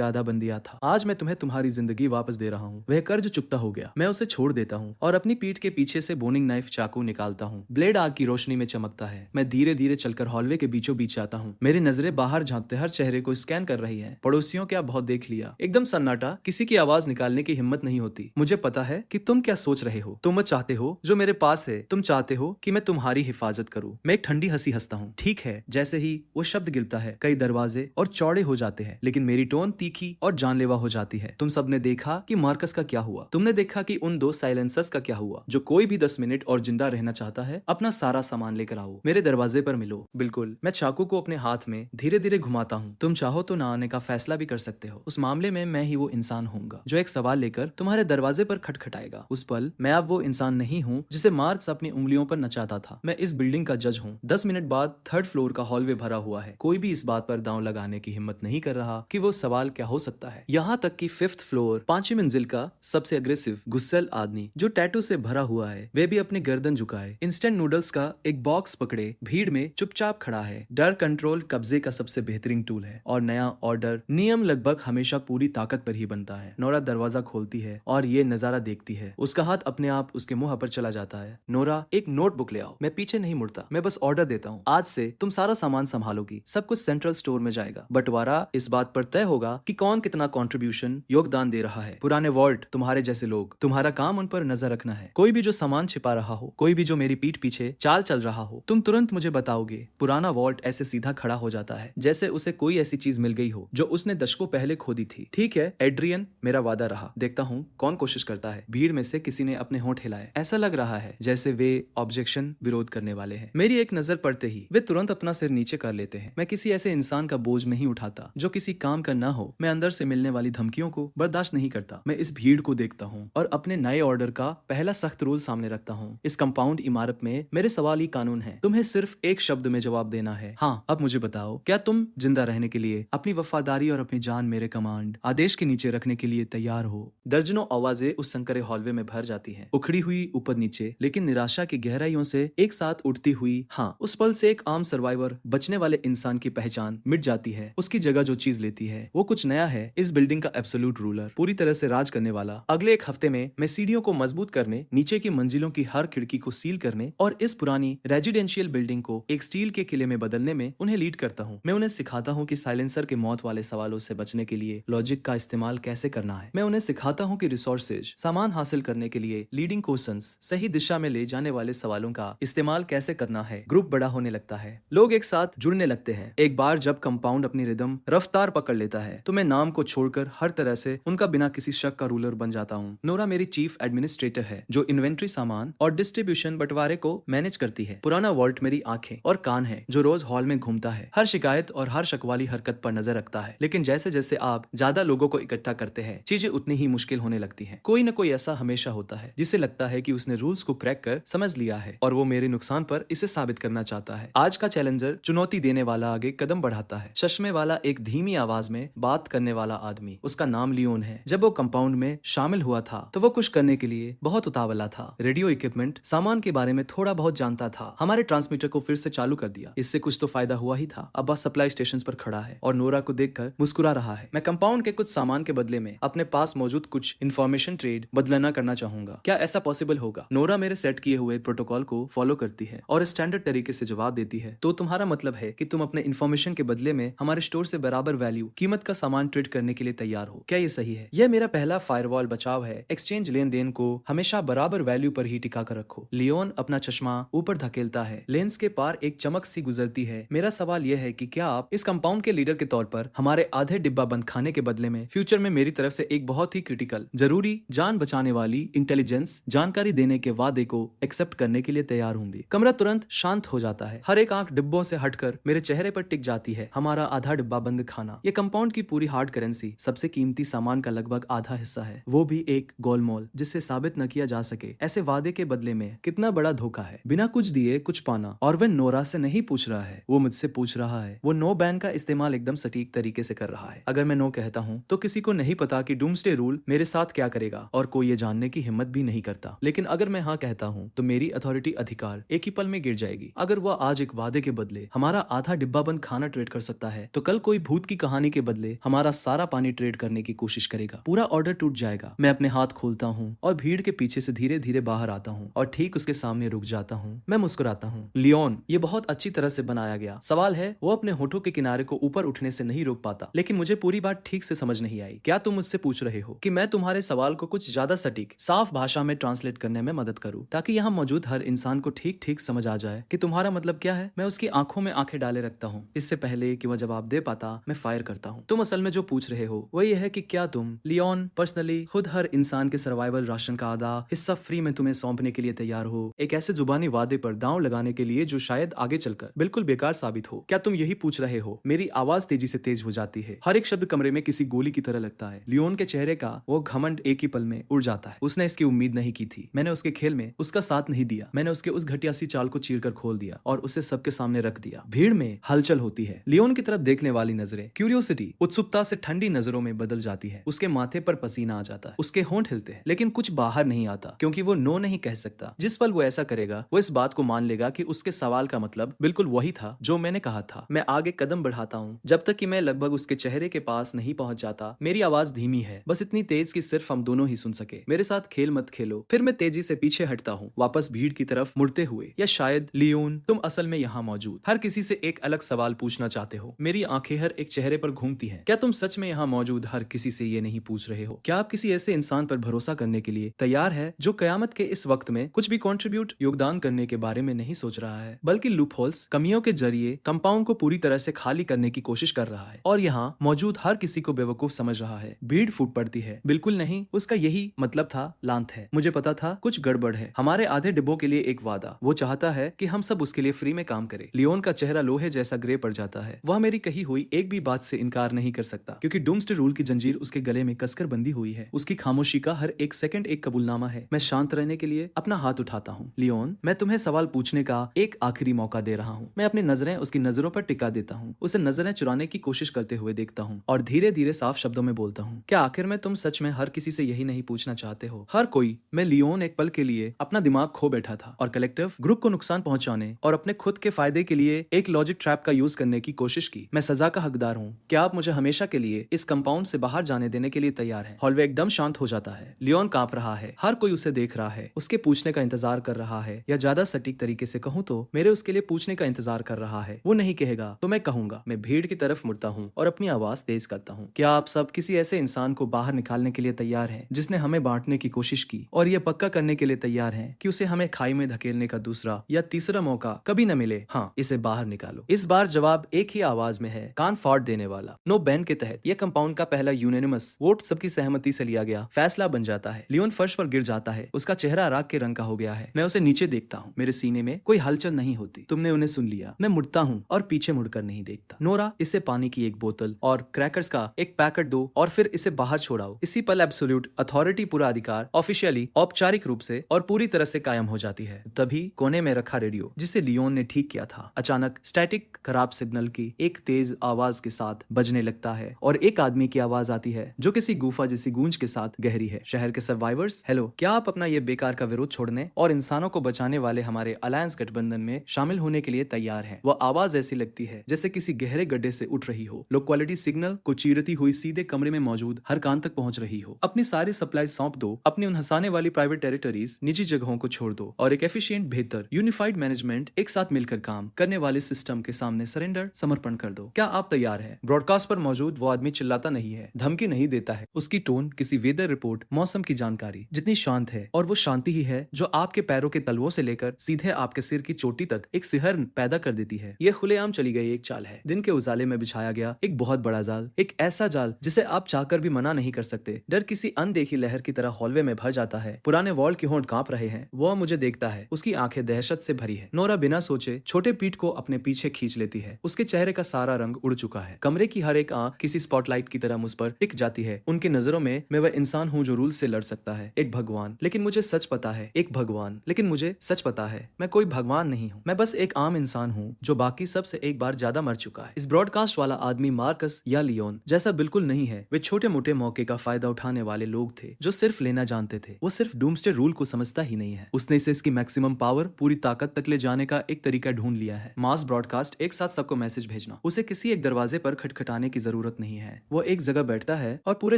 आधा बन दिया था, आज मैं तुम्हें तुम्हारी जिंदगी वापस दे रहा हूँ। वह कर्ज चुकता हो गया। मैं उसे छोड़ देता हूँ और अपनी पीठ के पीछे से बोनिंग नाइफ चाकू निकालता हूँ। ब्लेड आग की रोशनी में चमकता है। मैं धीरे धीरे चलकर हॉलवे के बीचों बीच आता हूँ। मेरी नजरें बाहर झांकते हर चेहरे को स्कैन कर रही है। पड़ोसियों क्या बहुत देख लिया। एकदम सन्नाटा, किसी की आवाज निकालने की हिम्मत नहीं होती। मुझे पता है कि तुम क्या सोच रहे हो। तुम चाहते हो जो मेरे पास है। तुम चाहते हो कि मैं तुम्हारी हिफाजत करूं। मैं एक ठंडी हंसी हंसता हूँ। ठीक है। जैसे ही वो शब्द गिरता है, कई दरवाजे और चौड़े हो जाते हैं, लेकिन मेरी टोन तीखी और जानलेवा हो जाती है। तुम सबने देखा कि मार्कस का क्या हुआ। तुमने देखा कि उन दो साइलेंसर्स का क्या हुआ। जो कोई भी 10 मिनट और जिंदा रहना चाहता है, अपना सारा सामान लेकर आओ, मेरे दरवाजे पर मिलो। बिल्कुल। मैं चाकू को अपने हाथ में धीरे धीरे घुमाता हूँ। तुम चाहो तो ना आने का फैसला भी कर सकते हो। उस मामले में मैं ही वो इंसान होऊंगा जो एक सवाल लेकर तुम्हारे दरवाजे पर खटखटाएगा। उस पल मैं अब वो इंसान नहीं हूँ जिसे मार्क्स अपनी उंगलियों पर नचाता था। मैं इस बिल्डिंग का जज हूँ। 10 मिनट बाद 3rd फ्लोर का हॉलवे भरा हुआ है। कोई भी इस बात पर दांव लगाने की हिम्मत नहीं कर रहा कि वो सवाल क्या हो सकता है। यहाँ तक कि 5th फ्लोर 5वीं मंजिल का सबसे अग्रेसिव गुस्सैल आदमी जो टैटू से भरा हुआ है, वे भी अपनी गर्दन झुकाए इंस्टेंट नूडल्स का एक बॉक्स पकड़े भीड़ में चुपचाप खड़ा है। डर कंट्रोल कब्जे का सबसे बेहतरीन टूल है और नया ऑर्डर नियम लगभग हमेशा पूरी ताकत पर ही बनता है। नोरा दरवाजा खोलती है और ये नजारा देखती है। उसका हाथ अपने आप उसके मुंह पर चला जाता है। नोरा, एक नोटबुक ले आओ। मैं पीछे नहीं मुड़ता, मैं बस ऑर्डर देता हूँ। आज से तुम सारा सामान संभालोगी, सब कुछ सेंट्रल स्टोर में जाएगा। बंटवारा इस बात पर तय होगा कि कौन कितना कंट्रीब्यूशन योगदान दे रहा है। पुराने वॉल्ट, तुम्हारे जैसे लोग, तुम्हारा काम उन पर नजर रखना है। कोई भी जो सामान छिपा रहा हो, कोई भी जो मेरी पीठ पीछे चाल चल रहा हो, तुम तुरंत मुझे बताओगे। पुराना वॉल्ट ऐसे सीधा खड़ा हो जाता है जैसे उसे कोई ऐसी चीज मिल गई हो जो उसने दशकों पहले खोदी थी। ठीक है एड्रियन, मेरा वादा रहा। देखता हूँ कौन कोशिश करता है। भीड़ में से किसी ने अपने होंठ हिलाए। ऐसा लग रहा है जैसे वे ऑब्जेक्शन विरोध करने वाले हैं। मेरी एक नजर पड़ते ही वे तुरंत अपना सिर नीचे कर लेते हैं। मैं किसी ऐसे इंसान का बोझ नहीं उठाता जो किसी काम का ना हो। मैं अंदर से मिलने वाली धमकियों को बर्दाश्त नहीं करता। मैं इस भीड़ को देखता हूँ और अपने नए ऑर्डर का पहला सख्त रूल सामने रखता हूँ। इस कंपाउंड इमारत में मेरे सवाल ही कानून है। तुम्हें सिर्फ एक शब्द में जवाब देना है। हाँ, अब मुझे बताओ, क्या तुम जिंदा रहने के लिए अपनी वफादारी और अपनी जान मेरे कमांड आदेश के नीचे रखने के लिए तैयार हो? दर्जनों आवाजें उस संकरे हॉलवे में भर जाती हैं, उखड़ी हुई ऊपर नीचे, लेकिन निराशा की गहराइयों से एक साथ उठती हुई। हाँ, उस पल से एक आम सर्वाइवर, बचने वाले इंसान की पहचान मिट जाती है। उसकी जगह जो चीज लेती है वो कुछ नया है। इस बिल्डिंग का एब्सोल्यूट रूलर, पूरी तरह से राज करने वाला। अगले एक हफ्ते में मैं सीढ़ियों को मजबूत करने, नीचे की मंजिलों की हर खिड़की को सील करने और इस पुरानी रेजिडेंशियल बिल्डिंग को एक स्टील के किले में बदलने में उन्हें लीड करता हूँ। मैं उन्हें सिखाता हूँ कि साइलेंसर के मौत वाले सवालों से बचने के लिए लॉजिक का इस्तेमाल कैसे करना है। मैं उन्हें सिखाता हूँ कि रिसोर्सेज, सामान हासिल करने के लिए लीडिंग क्वेश्चंस, सही दिशा में ले जाने वाले सवालों का इस्तेमाल कैसे करना है। ग्रुप बड़ा होने लगता है, लोग एक साथ जुड़ने लगते हैं। एक बार जब कंपाउंड अपनी रिदम रफ्तार पकड़ लेता है तो मैं नाम को छोड़कर हर तरह से से उनका बिना किसी शक का रूलर बन जाता हूँ। नोरा मेरी चीफ एडमिनिस्ट्रेटर है जो इन्वेंट्री सामान और डिस्ट्रीब्यूशन बंटवारे को मैनेज करती है। पुराना वॉल्ट मेरी आंखें और कान है जो रोज हॉल में घूमता है, हर शिकायत और हर शक वाली हरकत पर नजर रखता है। लेकिन जैसे जैसे आप ज्यादा लोगों को इकट्ठा करते हैं चीजें उतनी ही मुश्किल होने लगती हैं। कोई न कोई ऐसा हमेशा होता है जिसे लगता है कि उसने रूल्स को क्रैक कर समझ लिया है और वो मेरे नुकसान पर इसे साबित करना चाहता है। आज का चैलेंजर चुनौती देने वाला आगे कदम बढ़ाता है। चश्मे वाला एक धीमी आवाज में बात करने वाला आदमी, उसका नाम लियोन है। जब वो कंपाउंड में शामिल हुआ था तो वो कुछ करने के लिए बहुत उतावला था। रेडियो इक्विपमेंट सामान के बारे में थोड़ा बहुत जानता था। हमारे ट्रांसमीटर को फिर से चालू कर दिया। इससे कुछ तो फायदा हुआ ही था। अब बस सप्लाई स्टेशन पर खड़ा है और नोरा को देखकर मुस्कुरा रहा है। मैं कंपाउंड के कुछ सामान के बदले में अपने पास मौजूद कुछ इन्फॉर्मेशन ट्रेड बदलना करना चाहूंगा। क्या ऐसा पॉसिबल होगा? नोरा मेरे सेट किए हुए प्रोटोकॉल को फॉलो करती है और स्टैंडर्ड तरीके से जवाब देती है। तो तुम्हारा मतलब है कि तुम अपने इन्फॉर्मेशन के बदले में हमारे स्टोर से बराबर वैल्यू कीमत का सामान ट्रेड करने के लिए तैयार हो? क्या ये सही है? यह मेरा पहला फायरवॉल बचाव है। एक्सचेंज लेन देन को हमेशा बराबर वैल्यू पर ही टिका कर रखो। लियोन अपना चश्मा ऊपर धकेलता है। लेंस के पार एक चमक सी गुजरती है। मेरा सवाल यह है कि क्या आप इस कंपाउंड के लीडर के तौर पर हमारे आधे डिब्बा बंद खाने के बदले में फ्यूचर में मेरी तरफ से एक बहुत ही क्रिटिकल, जरूरी, जान बचाने वाली इंटेलिजेंस जानकारी देने के वादे को एक्सेप्ट करने के लिए तैयार होंगे? कमरा तुरंत शांत हो जाता है। हर एक आंख डिब्बों से हटकर मेरे चेहरे पर टिक जाती है। हमारा आधा डिब्बा बंद खाना, ये कंपाउंड की पूरी हार्ड करेंसी, सबसे कीमती सामान का लगभग आधा हिस्सा है, वो भी एक गोलमोल जिससे साबित न किया जा सके। ऐसे वादे के बदले में कितना बड़ा धोखा है। बिना कुछ दिए कुछ पाना। और वह नोरा से नहीं पूछ रहा है, वो मुझसे पूछ रहा है। वो नो बैन का इस्तेमाल एकदम सटीक तरीके से कर रहा है। अगर मैं नो कहता हूँ तो किसी को नहीं पता कि डूम्सडे रूल मेरे साथ क्या करेगा और कोई ये जानने की हिम्मत भी नहीं करता। लेकिन अगर मैं हाँ कहता हूँ तो मेरी अथॉरिटी अधिकार एक ही पल में गिर जाएगी। अगर वह आज एक वादे के बदले हमारा आधा डिब्बा बंद खाना ट्रेड कर सकता है तो कल कोई भूत की कहानी के बदले हमारा सारा पानी ट्रेड करने की कोशिश करेगा। पूरा ऑर्डर टूट जाएगा। मैं अपने हाथ खोलता हूँ और भीड़ के पीछे से धीरे धीरे बाहर आता हूँ और ठीक उसके सामने रुक जाता हूँ। मैं मुस्कुराता हूँ। लियोन, ये बहुत अच्छी तरह से बनाया गया। सवाल है, वो अपने होठों के किनारे को ऊपर उठने से नहीं रोक पाता। लेकिन मुझे पूरी बात ठीक से समझ नहीं आई। क्या तुम मुझसे पूछ रहे हो कि मैं तुम्हारे सवाल को कुछ ज्यादा सटीक, साफ भाषा में ट्रांसलेट करने में मदद करूं ताकि यहाँ मौजूद हर इंसान को ठीक ठीक समझ आ जाए कि तुम्हारा मतलब क्या है? मैं उसकी आंखों में आंखें डाले रखता हूँ। इससे पहले कि वह जवाब दे पाता मैं फायर करता हूँ। तुम असल में जो पूछ रहे हो वो ये है कि क्या तुम, लियोन, पर्सनली खुद हर इंसान के सर्वाइवल राशन का आधा हिस्सा फ्री में तुम्हें सौंपने के लिए तैयार हो, एक ऐसे जुबानी वादे पर दांव लगाने के लिए जो शायद आगे चलकर बिल्कुल बेकार साबित हो? क्या तुम यही पूछ रहे हो? मेरी आवाज तेजी से तेज हो जाती है। हर एक शब्द कमरे में किसी गोली की तरह लगता है। लियोन के चेहरे का वो घमंड एक ही पल में उड़ जाता है। उसने इसकी उम्मीद नहीं की थी। मैंने उसके खेल में उसका साथ नहीं दिया। मैंने उसके उस घटिया सी चाल को चीरकर खोल दिया और उसे सबके सामने रख दिया। भीड़ में हलचल होती है। लियोन की तरफ देखने वाली नजरें क्यूरियोसिटी, उत्सुकता से ठंडी नजरों में बदल जाती है। उसके माथे पर पसीना आ जाता है। उसके होंठ हिलते हैं लेकिन कुछ बाहर नहीं आता क्योंकि वो नो नहीं कह सकता। जिस पल वो ऐसा करेगा वो इस बात को मान लेगा कि उसके सवाल का मतलब बिल्कुल वही था जो मैंने कहा था। मैं आगे कदम बढ़ाता हूँ जब तक कि मैं लगभग उसके चेहरे के पास नहीं पहुंच जाता। मेरी आवाज धीमी है, बस इतनी तेज कि सिर्फ हम दोनों ही सुन सके। मेरे साथ खेल मत खेलो। फिर मैं तेजी से पीछे हटता हूँ, वापस भीड़ की तरफ मुड़ते हुए। या शायद लियोन, तुम असल में यहाँ मौजूद हर किसी से एक अलग सवाल पूछना चाहते हो। मेरी आंखें हर एक चेहरे पर घूमती हैं। क्या तुम सच में यहाँ मौजूद हर किसी से ये नहीं पूछ रहे हो? क्या आप किसी ऐसे इंसान पर भरोसा करने के लिए तैयार है जो कयामत के इस वक्त में कुछ भी कंट्रीब्यूट, योगदान करने के बारे में नहीं सोच रहा है बल्कि लूपहोल्स, कमियों के जरिए कंपाउंड को पूरी तरह से खाली करने की कोशिश कर रहा है और यहाँ मौजूद हर किसी को बेवकूफ समझ रहा है? भीड़ फूट पड़ती है। बिल्कुल नहीं, उसका यही मतलब था। लांत है, मुझे पता था कुछ गड़बड़ है। हमारे आधे डिब्बों के लिए एक वादा। वो चाहता है कि हम सब उसके लिए फ्री में काम करें। लियोन का चेहरा लोहे जैसा ग्रे पड़ जाता है। वह मेरी कही हुई एक भी बात से इनकार नहीं कर सकता क्योंकि डूम्सडे रूल की जंजीर उसके गले में कसकर बंधी हुई है। उसकी खामोशी का हर एक सेकंड एक कबूलनामा है। मैं शांत रहने के लिए अपना हाथ उठाता हूँ। लियोन, मैं तुम्हें सवाल पूछने का एक आखिरी मौका दे रहा हूँ। मैं अपनी नजरें उसकी नजरों पर टिका देता हूँ, उसे नजरें चुराने की कोशिश करते हुए देखता हूँ और धीरे धीरे साफ शब्दों में बोलता हूँ, क्या आखिर में तुम सच में हर किसी से यही नहीं पूछना चाहते हो? हर कोई। मैं लियोन एक पल के लिए अपना दिमाग खो बैठा था और कलेक्टिव ग्रुप को नुकसान पहुंचाने और अपने खुद के फायदे के लिए एक लॉजिक ट्रैप का यूज करने की कोशिश की। मैं सजा का हकदार हूँ। क्या आप मुझे हमेशा के लिए इस कंपाउंड से बाहर जाने देने के लिए तैयार हैं? हॉलवे एकदम शांत हो जाता है। लियोन कांप रहा है। हर कोई उसे देख रहा है, उसके पूछने का इंतजार कर रहा है, या ज्यादा सटीक तरीके से कहूँ तो मेरे उसके लिए पूछने का इंतजार कर रहा है। वो नहीं कहेगा तो मैं कहूंगा। मैं भीड़ की तरफ मुड़ता हूँ और अपनी आवाज तेज करता हूँ, क्या आप सब किसी ऐसे इंसान को बाहर निकालने के लिए तैयार हैं जिसने हमें बांटने की कोशिश की और यह पक्का करने के लिए तैयार हैं कि उसे हमें खाई में धकेलने का दूसरा या तीसरा मौका कभी न मिले? हाँ, इसे बाहर निकालो। इस बार जवाब एक ही आवाज में है, कान फाड़ देने वाला। नो बैन के तहत यह कंपाउंड का पहला यूनिट यूनानिमस वोट सबकी सहमति से लिया गया फैसला बन जाता है। लियोन फर्श पर गिर जाता है, उसका चेहरा राख के रंग का हो गया है। मैं उसे नीचे देखता हूँ, मेरे सीने में कोई हलचल नहीं होती। तुमने उन्हें सुन लिया। मैं मुड़ता हूँ और पीछे मुड़कर नहीं देखता। नोरा, इसे पानी की एक बोतल और क्रैकर्स का एक पैकेट दो और फिर इसे बाहर छोड़ाओ। इसी पल एब्सोल्यूट अथॉरिटी, पूरा अधिकार, ऑफिशियली औपचारिक रूप से और पूरी तरह से कायम हो जाती है। तभी कोने में रखा रेडियो, जिसे लियोन ने ठीक किया था, अचानक स्टैटिक खराब सिग्नल की एक तेज आवाज के साथ बजने लगता है और एक आदमी की आवाज आती है जो किसी गुफा जैसी गूंज के साथ गहरी है। शहर के सर्वाइवर्स, हेलो, क्या आप अपना ये बेकार का विरोध छोड़ने और इंसानों को बचाने वाले हमारे अलायंस गठबंधन में शामिल होने के लिए तैयार हैं? वह आवाज ऐसी लगती है जैसे किसी गहरे गड्ढे से उठ रही हो। लो क्वालिटी सिग्नल को चीरती हुई सीधे कमरे में मौजूद हर कान तक पहुंच रही हो। अपनी सारी सप्लाई सौंप दो, अपनी उन हंसाने वाली प्राइवेट टेरिटरीज, निजी जगहों को छोड़ दो और एक एफिशिएंट, बेहतर, यूनिफाइड मैनेजमेंट, एक साथ मिलकर काम करने वाले सिस्टम के सामने सरेंडर, समर्पण कर दो। क्या आप तैयार हैं? ब्रॉडकास्ट पर मौजूद वो आदमी चिल्लाता नहीं है, धमकी नहीं देता है। उसकी टोन किसी वेदर रिपोर्ट, मौसम की जानकारी जितनी शांत है, और वो शांति ही है जो आपके पैरों के तलवों से लेकर सीधे आपके सिर की चोटी तक एक सिहरन पैदा कर देती है। यह खुलेआम चली गई एक चाल है, दिन के उजाले में बिछाया गया एक बहुत बड़ा जाल, एक ऐसा जाल जिसे आप चाहकर भी मना नहीं कर सकते। डर किसी अनदेखी लहर की तरह हॉलवे में भर जाता है। पुराने वॉल की होंठ कांप रहे हैं। वह मुझे देखता है, उसकी आंखें दहशत से भरी है। नोरा बिना सोचे छोटे पीठ को अपने पीछे खींच लेती है। उसके चेहरे का सारा रंग उड़ चुका है। कमरे की हर एक आंख किसी स्पॉटलाइट की तरह मुझ पर टिक जाती है। उनकी नजरों में मैं वह इंसान हूँ जो रूल से लड़ सकता है, एक भगवान। लेकिन मुझे सच पता है, एक भगवान, लेकिन मुझे सच पता है मैं कोई भगवान नहीं हूँ। मैं बस एक आम इंसान हूँ जो बाकी सब से एक बार ज्यादा मर चुका है। इस ब्रॉडकास्ट वाला आदमी मार्कस या लियोन जैसा बिल्कुल नहीं है। वे छोटे मोटे मौके का फायदा उठाने वाले लोग थे जो सिर्फ लेना जानते थे। वो सिर्फ डूम्सडे रूल को समझता ही नहीं है। उसने इसे इसकी मैक्सिमम पावर, पूरी ताकत तक ले जाने का एक तरीका ढूंढ लिया है। मास ब्रॉडकास्ट, एक साथ सबको मैसेज भेजना। उसे किसी एक दरवाजे पर खटखटाने की जरूरत नहीं है। वो एक जगह बैठता है और पूरे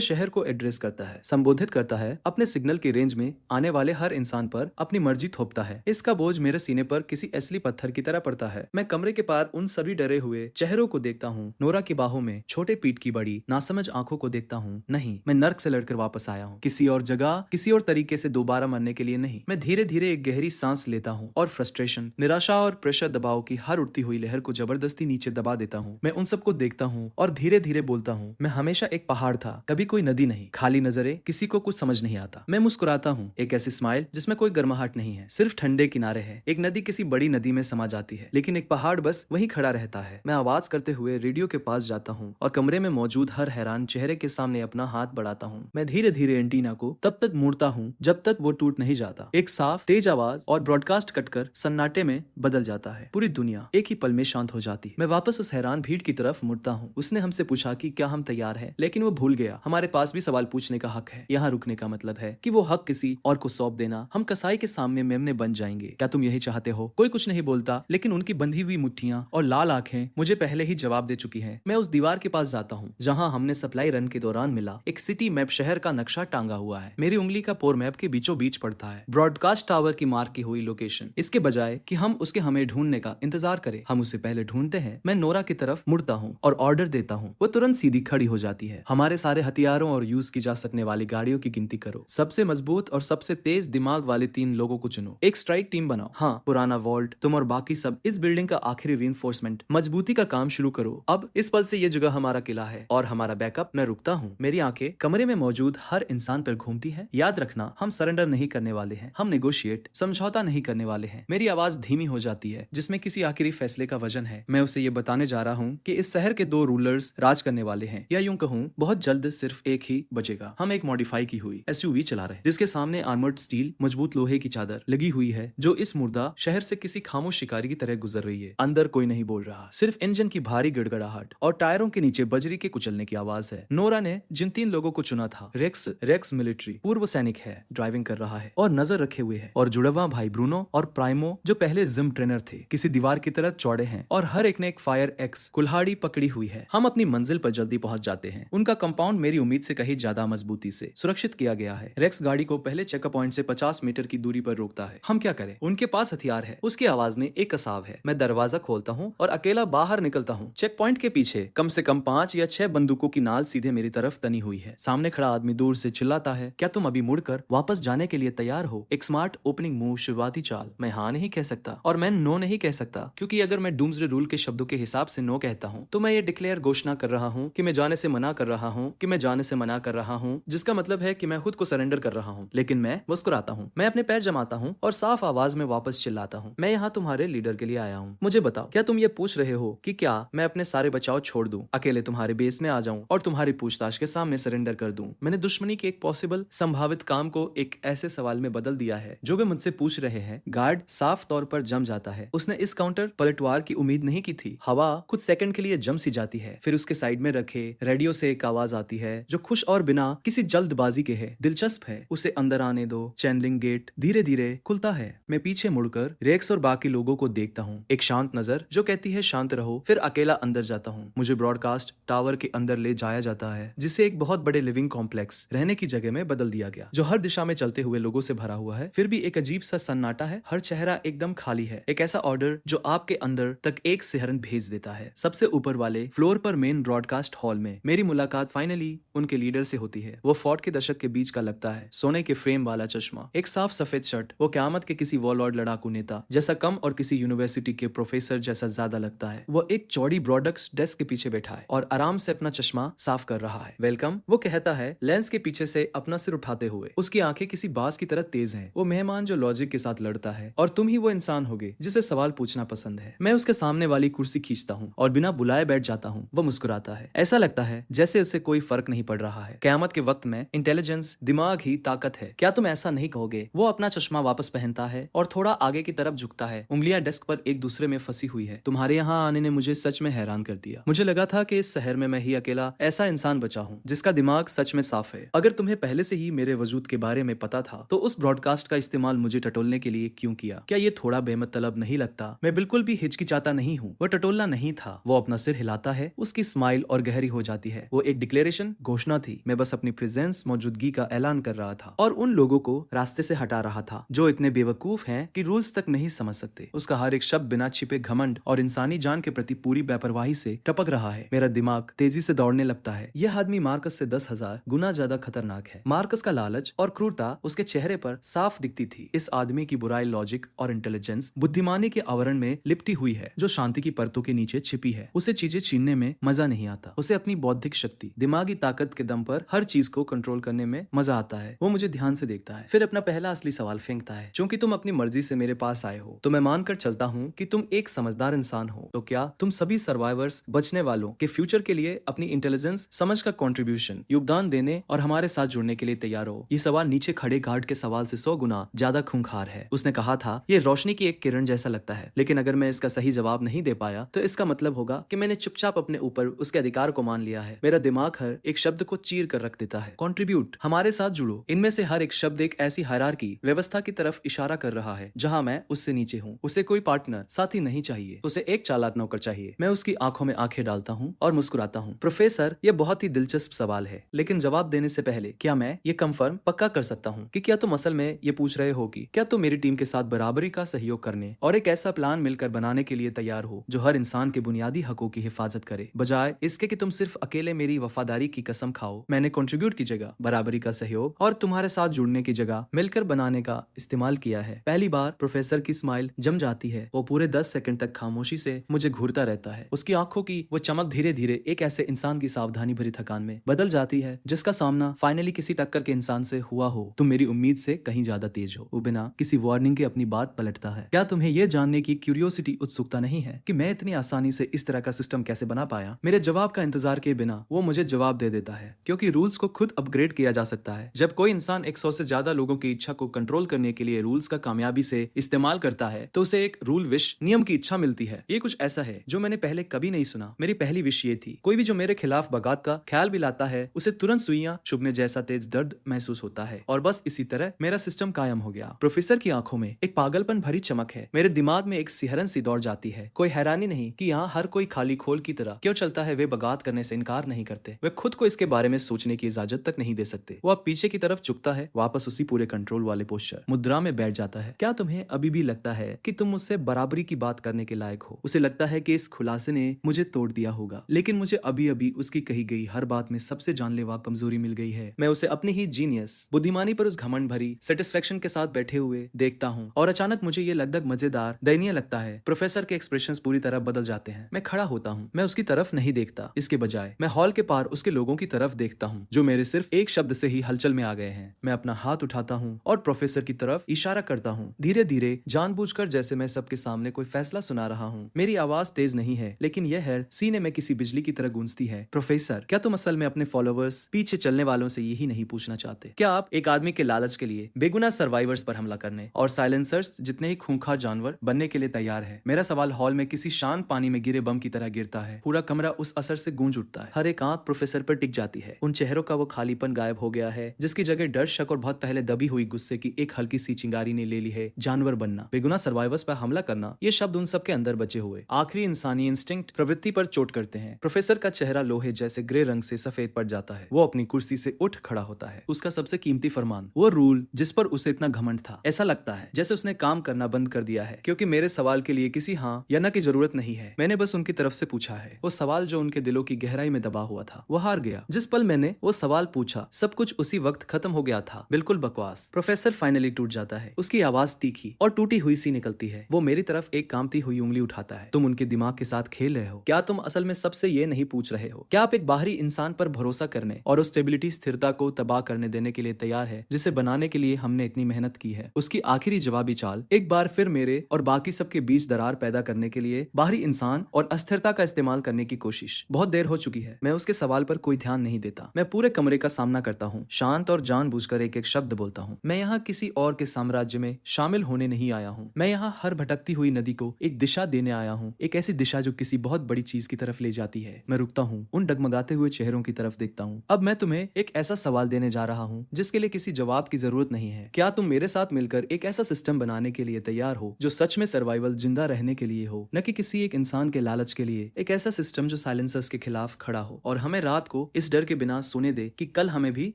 शहर को एड्रेस करता है, संबोधित करता है, अपने सिग्नल की रेंज में आने वाले हर इंसान पर अपनी मर्जी थोपता है। इसका बोझ मेरे सीने पर किसी असली पत्थर की तरह पड़ता है। मैं कमरे के पार उन सभी डरे हुए चेहरों को देखता हूँ। नोरा की बाहों में छोटे पीठ की बड़ी नासमझ आंखों को देखता हूँ। नहीं, मैं नर्क से लड़कर वापस आया हूँ, किसी और जगह, किसी और तरीके से दोबारा मरने के लिए नहीं। मैं धीरे धीरे एक गहरी सांस लेता हूँ और फ्रस्ट्रेशन, निराशा और प्रेशर दबाव की हर उठती हुई लहर को जबरदस्ती नीचे दबा देता हूँ। मैं उन सबको देखता हूँ और धीरे धीरे बोलता हूँ, मैं हमेशा एक पहाड़ था, कभी कोई नदी नहीं। खाली नजरें, किसी को कुछ समझ नहीं आता। मैं मुस्कुराता हूँ, एक ऐसी स्माइल जिसमें कोई गर्माहट नहीं है, सिर्फ ठंडे किनारे है। एक नदी किसी बड़ी नदी में समा जाती है, लेकिन एक पहाड़ बस वहीं खड़ा रहता है। मैं आवाज करते हुए रेडियो के पास जाता हूँ और कमरे में मौजूद हर हैरान चेहरे के सामने अपना हाथ बढ़ाता हूँ। मैं धीरे धीरे एंटीना को तब तक मोड़ता हूँ जब तक वो टूट नहीं जाता। एक साफ तेज आवाज और ब्रॉडकास्ट कटकर सन्नाटे में बदल जाता है। पूरी दुनिया एक ही पल में शांत हो जाती है। मैं वापस उस हैरान भीड़ की तरफ मुड़ता हूँ। उसने हमसे पूछा कि क्या हम तैयार हैं, लेकिन वो भूल गया हमारे पास भी सवाल पूछने का हक है। यहाँ रुकने का मतलब है कि वो हक किसी और को सौंप देना। हम कसाई के सामने मेमने बन जाएंगे। क्या तुम यही चाहते हो? कोई कुछ नहीं बोलता, लेकिन उनकी बंधी हुई मुट्ठियां और लाल आंखें मुझे पहले ही जवाब दे चुकी हैं। मैं उस दीवार के पास जाता हूँ जहाँ हमने सप्लाई रन के दौरान मिला। एक सिटी मैप, शहर का नक्शा टांगा हुआ है। मेरी उंगली का पोर मैप के बीचों बीच पड़ता है। ब्रॉडकास्ट टावर की मार्क की हुई लोकेशन। इसके बजाय कि हम उसके हमें ढूंढने का इंतजार करें, हम उसे पहले ढूंढते हैं। मैं नोरा की तरफ मुड़ता हूँ और ऑर्डर देता हूँ। वो तुरंत सीधी खड़ी हो जाती है। हमारे सारे हथियारों और यूज की जा सकने वाली गाड़ियों की गिनती करो। सबसे मजबूत और सबसे तेज दिमाग वाले 3 लोगों को चुनो। एक स्ट्राइक टीम बनाओ। हाँ, पुराना वॉल्ट, तुम और बाकी सब इस बिल्डिंग का आखिरी रीइंफोर्समेंट, मजबूती का काम शुरू करो। अब इस पल से ये जगह हमारा किला है और हमारा बैकअप। मैं रुकता हूँ। मेरी आंखें कमरे में मौजूद हर इंसान पर घूमती है। याद रखना, हम सरेंडर नहीं करने वाले हैं। हम नेगोशिएट, समझौता नहीं करने वाले हैं। मेरी आवाज धीमी हो जाती है, जिसमें किसी आखिरी फैसले का वजन है। मैं उसे ये बताने जा रहा हूँ कि इस शहर के 2 रूलर्स राज करने वाले हैं, या यूं कहूँ बहुत जल्द सिर्फ एक ही बचेगा। हम एक मॉडिफाई की हुई एसयूवी चला रहे हैं, जिसके सामने आर्मर्ड स्टील, मजबूत लोहे की चादर लगी हुई है, जो इस मुर्दा शहर से किसी खामोश शिकारी की तरह गुजर रही है। अंदर कोई नहीं बोल रहा, सिर्फ इंजन की भारी गड़गड़ाहट और टायरों के नीचे बजरी के कुचलने की आवाज है। नोरा ने जिन 3 लोगों को चुना था, रेक्स मिलिट्री पूर्व सैनिक है, ड्राइविंग कर रहा है और नजर रखे हुए है, और जुड़वा भाई ब्रूनो और प्राइमो जो पहले जिम ट्रेनर थे, किसी दीवार की तरह चौड़े हैं और हर एक ने एक फायर एक्स कुल्हाड़ी पकड़ी हुई है। हम अपनी मंजिल पर जल्दी पहुंच जाते हैं। उनका कंपाउंड मेरी उम्मीद से कहीं ज्यादा मजबूती से सुरक्षित किया गया है। रेक्स गाड़ी को पहले चेकअप पॉइंट से 50 मीटर की दूरी पर रोकता है। हम क्या करें? उनके पास हथियार है। उसकी आवाज में एक कसाव है। मैं दरवाजा खोलता हूँ और अकेला बाहर निकलता हूँ। चेक पॉइंट के पीछे कम से कम 5 या 6 बंदूकों की नाल सीधे मेरी तरफ तनी हुई है। सामने खड़ा आदमी दूर से चिल्लाता है, क्या तुम अभी मुड़कर वापस जाने के लिए तैयार हो? एक स्मार्ट ओपनिंग मूव, शुरुआती चाल। मैं हाँ नहीं कह सकता और मैं नो नहीं कह सकता, क्योंकि अगर मैं डूम्सडे रूल के शब्दों के हिसाब से नो कहता हूँ तो मैं ये डिक्लेयर घोषणा कर रहा हूँ कि मैं जाने से मना कर रहा रहा हूँ कि मैं जाने से मना कर रहा हूँ, जिसका मतलब है कि मैं खुद को सरेंडर कर रहा हूँ। लेकिन मैं मुस्कुराता हूँ, मैं अपने पैर जमाता हूँ और साफ आवाज में वापस चिल्लाता हूँ, मैं यहाँ तुम्हारे लीडर के लिए आया हूँ। मुझे बताओ, क्या तुम ये पूछ रहे हो कि क्या मैं अपने सारे बचाव छोड़ दूं, अकेले तुम्हारे बेस में आ जाऊं और तुम्हारी पूछताछ के सामने सरेंडर कर दूं? मैंने दुश्मनी के एक पॉसिबल संभावित काम को एक ऐसे सवाल में बदल दिया है जो वे मुझसे पूछ रहे हैं। गार्ड साफ तौर पर जम जाता है। उसने इस काउंटर पलटवार की उम्मीद नहीं की थी। हवा कुछ सेकंड के लिए जम सी जाती है, फिर उसके साइड में रखे रेडियो से एक आवाज आती है जो खुश और बिना किसी जल्दबाजी के है। दिलचस्प है, उसे अंदर आने दो। चैनलिंग गेट धीरे धीरे खुलता है। मैं पीछे मुड़कर रेक्स और बाकी लोगों को देखता हूँ। एक शांत नजर जो कहती है शांत रहो। फिर अकेला अंदर जाता हूँ। मुझे ब्रॉडकास्ट टावर के अंदर ले जाया जाता है, जिसे एक बहुत बड़े लिविंग कॉम्प्लेक्स रहने की जगह में बदल दिया गया, जो हर दिशा में चलते हुए लोगों से भरा हुआ है। फिर भी एक अजीब सा सन्नाटा है, हर चेहरा एकदम खाली है। एक ऐसा ऑर्डर जो आपके अंदर तक एक सिहरन भेज देता है। सबसे ऊपर वाले फ्लोर पर मेन ब्रॉडकास्ट हॉल में मेरी मुलाकात फाइनली उनके लीडर से होती है। वो 40 के दशक के बीच का लगता है, सोने के फ्रेम वाला चश्मा, एक साफ सफेद शर्ट। वो क़यामत के किसी वॉरलॉर्ड लड़ाकू नेता जैसा कम और किसी यूनिवर्सिटी के प्रोफेसर जैसा ज्यादा लगता है। वो एक चौड़ी ब्रॉडक्स डेस्क के पीछे बैठा है और आराम से अपना चश्मा साफ कर रहा है। वेलकम, वो कहता है लेंस के पीछे से अपना सिर उठाते हुए। उसकी आंखें किसी बाज की तरह तेज हैं। वो मेहमान जो लॉजिक के साथ लड़ता है, और तुम ही वो इंसान होगे जिसे सवाल पूछना पसंद है। मैं उसके सामने वाली कुर्सी खींचता हूँ और बिना बुलाए बैठ जाता हूँ। वो मुस्कुराता है, ऐसा लगता है जैसे उसे कोई फर्क नहीं पड़ रहा है। क़यामत के वक्त में इंटेलिजेंस दिमाग ही ताकत है, क्या तुम ऐसा नहीं कहोगे? वो अपना चश्मा वापस पहनता है और थोड़ा आगे की तरफ झुकता है। उंगलियां डेस्क पर एक दूसरे में फंसी हुई है। तुम्हारे यहाँ आने ने मुझे सच में हैरान कर दिया। मुझे लगा था कि इस शहर में मैं ही अकेला ऐसा इंसान बचा हूँ जिसका दिमाग सच में साफ है। अगर तुम्हें पहले से ही मेरे वजूद के बारे में पता था तो उस ब्रॉडकास्ट का इस्तेमाल मुझे टटोलने के लिए क्यों किया? क्या ये थोड़ा बेमतलब नहीं लगता? मैं बिल्कुल भी हिचकिचाता नहीं हूँ। वो टटोलना नहीं था। वो अपना सिर हिलाता है, उसकी स्माइल और गहरी हो जाती है। वो एक डिक्लेरेशन घोषणा थी। मैं बस अपनी प्रेजेंस मौजूदगी का ऐलान कर रहा था और उन लोगों को रास्ते से हटा रहा था जो इतने बेवकूफ हैं कि रूल्स तक नहीं समझ सकते। उसका हर एक शब्द बिना छिपे घमंड और इंसानी जान के प्रति पूरी बेपरवाही से टपक रहा है। मेरा दिमाग तेजी से दौड़ने लगता है। यह आदमी मार्कस से 10,000 गुना ज्यादा खतरनाक है। मार्कस का लालच और क्रूरता उसके चेहरे पर साफ दिखती थी। इस आदमी की बुराई लॉजिक और इंटेलिजेंस बुद्धिमानी के आवरण में लिपटी हुई है जो शांति की परतों के नीचे छिपी है। उसे चीजें छीनने में मजा नहीं आता। उसे अपनी बौद्धिक शक्ति, दिमागी ताकत के दम पर हर चीज को कंट्रोल करने में मजा आता है। वो मुझे ध्यान से देखता है, फिर अपना पहला असली सवाल फेंकता है। चूंकि तुम अपनी मर्जी से मेरे पास आए हो तो मैं मानकर चलता हूँ कि तुम एक समझदार इंसान हो। तो क्या तुम सभी सर्वाइवर्स, बचने वालों के फ्यूचर के लिए अपनी इंटेलिजेंस समझ का कंट्रीब्यूशन, योगदान देने और हमारे साथ जुड़ने के लिए तैयार हो? ये सवाल नीचे खड़े गार्ड के सवाल से 100 गुना ज्यादा खूंखार है। उसने कहा था ये रोशनी की एक किरण जैसा लगता है, लेकिन अगर मैं इसका सही जवाब नहीं दे पाया तो इसका मतलब होगा कि मैंने चुपचाप अपने ऊपर उसके अधिकार को मान लिया है। मेरा दिमाग हर एक शब्द को चीर कर रख देता है। कंट्रीब्यूट, हमारे साथ जुड़ो। इनमें से हर एक शब्द एक ऐसी हायरार्की व्यवस्था की तरफ इशारा कर रहा है जहां मैं उससे नीचे हूं। उसे कोई पार्टनर, साथी नहीं चाहिए, उसे एक चालाक नौकर चाहिए। मैं उसकी आंखों में आंखें डालता हूं और मुस्कुराता हूं। प्रोफेसर, यह बहुत ही दिलचस्प सवाल है, लेकिन जवाब देने से पहले क्या मैं ये कंफर्म पक्का कर सकता हूं कि क्या तुम असल में ये पूछ रहे हो कि क्या तुम मेरी टीम के साथ बराबरी का सहयोग करने और एक ऐसा प्लान मिलकर बनाने के लिए तैयार हो जो हर इंसान के बुनियादी हकों की हिफाजत करे, बजाय इसके कि तुम सिर्फ अकेले मेरी वफादारी की कसम खाओ? मैंने कंट्रीब्यूट की जगह बराबरी का सहयोग और तुम्हारे साथ जुड़ने की जगह मिलकर बनाने का इस्तेमाल किया है। पहली बार प्रोफेसर की स्माइल जम जाती है। वो पूरे 10 सेकंड तक खामोशी से मुझे घूरता रहता है। उसकी आंखों की वो चमक धीरे धीरे एक ऐसे इंसान की सावधानी भरी थकान में बदल जाती है जिसका सामना फाइनली किसी टक्कर के इंसान से हुआ हो। तुम मेरी उम्मीद से कहीं ज्यादा तेज हो। वो बिना किसी वार्निंग के अपनी बात पलटता है। क्या तुम्हें यह जानने की क्यूरियोसिटी, उत्सुकता नहीं है कि मैं इतनी आसानी से इस तरह का सिस्टम कैसे बना पाया? मेरे जवाब का इंतजार किए बिना वो मुझे जवाब दे देता है, क्योंकि रूल्स को खुद अपग्रेड किया जा सकता है। जब कोई इंसान 100 से ज्यादा लोगों की इच्छा को कंट्रोल करने के लिए रूल्स का कामयाबी से इस्तेमाल करता है तो उसे एक रूल विश, नियम की इच्छा मिलती है। ये कुछ ऐसा है जो मैंने पहले कभी नहीं सुना। मेरी पहली विश ये थी, कोई भी जो मेरे खिलाफ बगावत का ख्याल भी लाता है उसे तुरंत सुइयां चुभने जैसा तेज दर्द महसूस होता है। और बस इसी तरह मेरा सिस्टम कायम हो गया। प्रोफेसर की आंखों में एक पागलपन भरी चमक है। मेरे दिमाग में एक सिहरन सी दौड़ जाती है। कोई हैरानी नहीं कि यहाँ हर कोई खाली खोल की तरह क्यों चलता है। वे बगावत करने से इनकार नहीं करते, वे खुद को इसके बारे में सोचने की इजाजत तक नहीं दे सकते। वो अब पीछे की तरफ झुकता है, वापस उसी पूरे कंट्रोल वाले पोस्चर मुद्रा में बैठ जाता है। क्या तुम्हें अभी भी लगता है कि तुम मुझसे बराबरी की बात करने के लायक हो? उसे लगता है कि इस खुलासे ने मुझे तोड़ दिया होगा, लेकिन मुझे अभी अभी उसकी कही गई हर बात में सबसे जानलेवा कमजोरी मिल गई है। मैं उसे अपनी ही जीनियस बुद्धिमानी पर उस घमंड भरी सेटिस्फेक्शन के साथ बैठे हुए देखता हूँ और अचानक मुझे ये लगभग मजेदार दयनीय लगता है। प्रोफेसर के एक्सप्रेशंस पूरी तरह बदल जाते हैं। मैं खड़ा होता हूँ, मैं उसकी तरफ नहीं देखता, इसके बजाय मैं हॉल के पार उसके लोगों की तरफ देखता हूँ जो मेरे सिर्फ एक शब्द से ही हलचल में आ गए हैं। मैं अपना हाथ उठाता हूँ और प्रोफेसर की तरफ इशारा करता हूँ, धीरे धीरे, जानबूझकर, जैसे मैं सबके सामने कोई फैसला सुना रहा हूँ। मेरी आवाज तेज नहीं है, लेकिन यह है सीने में किसी बिजली की तरह गूंजती है। प्रोफेसर, क्या तुम असल में अपने फॉलोवर्स, पीछे चलने वालों से यही नहीं पूछना चाहते? क्या आप एक आदमी के लालच के लिए बेगुनाह सर्वाइवर्स पर हमला करने और साइलेंसर्स जितने ही खूंखार जानवर बनने के लिए तैयार है? मेरा सवाल हॉल में किसी शांत पानी में गिरे बम की तरह गिरता है। पूरा कमरा उस असर से गूंज उठता है। हर एक आंख प्रोफेसर पर टिक जाती है। उन चेहरों का वो खालीपन गायब हो गया है जिसकी जगह डर, शक और बहुत पहले दबी हुई गुस्से की एक हल्की सी चिंगारी ने ले ली है। जानवर बनना, बेगुनाह सर्वाइवर्स पर हमला करना, ये शब्द उन सबके अंदर बचे हुए आखिरी इंसानी इंस्टिंक्ट प्रवृत्ति पर चोट करते हैं। प्रोफेसर का चेहरा लोहे जैसे ग्रे रंग से सफेद पड़ जाता है। वो अपनी कुर्सी से उठ खड़ा होता है। उसका सबसे कीमती फरमान, वो रूल जिस पर उसे इतना घमंड था, ऐसा लगता है जैसे उसने काम करना बंद कर दिया है, क्योंकि मेरे सवाल के लिए किसी हाँ या ना की जरूरत नहीं है। मैंने बस उनकी तरफ से पूछा है। वो सवाल जो उनके दिलों की गहराई में दबा हुआ था, वो हार गया। जिस पल मैंने वो सवाल पूछा, सब कुछ उसी वक्त खत्म हो गया था। बिल्कुल बकवास। प्रोफेसर फाइनली टूट जाता है। उसकी आवाज तीखी और टूटी हुई सी निकलती है। वो मेरी तरफ एक कामती हुई उंगली उठाता है। तुम उनके दिमाग के साथ खेल रहे हो। क्या तुम असल में सबसे ये नहीं पूछ रहे हो, क्या आप एक बाहरी इंसान पर भरोसा करने और उस स्टेबिलिटी, स्थिरता को तबाह करने देने के लिए तैयार है जिसे बनाने के लिए हमने इतनी मेहनत की है? उसकी आखिरी जवाबी चाल एक बार फिर मेरे और बाकी सबके बीच दरार पैदा करने के लिए बाहरी इंसान और अस्थिरता का इस्तेमाल करने की कोशिश। बहुत देर हो चुकी है। मैं उसके सवाल पर कोई ध्यान नहीं देता। मैं पूरे कमरे का सामना करता हूँ, शांत और जानबूझकर एक एक शब्द बोलता हूँ। मैं यहाँ किसी और के साम्राज्य में शामिल होने नहीं आया हूँ। मैं यहाँ हर भटकती हुई नदी को एक दिशा देने आया हूँ, एक ऐसी दिशा जो किसी बहुत बड़ी चीज की तरफ ले जाती है। मैं रुकता हूँ, उन डगमगाते हुए चेहरों की तरफ देखता हूँ। अब मैं तुम्हें एक ऐसा सवाल देने जा रहा हूँ जिसके लिए किसी जवाब की जरूरत नहीं है। क्या तुम मेरे साथ मिलकर एक ऐसा सिस्टम बनाने के लिए तैयार हो जो सच में सर्वाइवल, जिंदा रहने के लिए हो, न कि किसी एक इंसान के लालच के लिए? एक ऐसा सिस्टम जो साइलेंसर्स के खिलाफ खड़ा हो और हमें रात को इस डर के बिना सोने दे कि कल हमें भी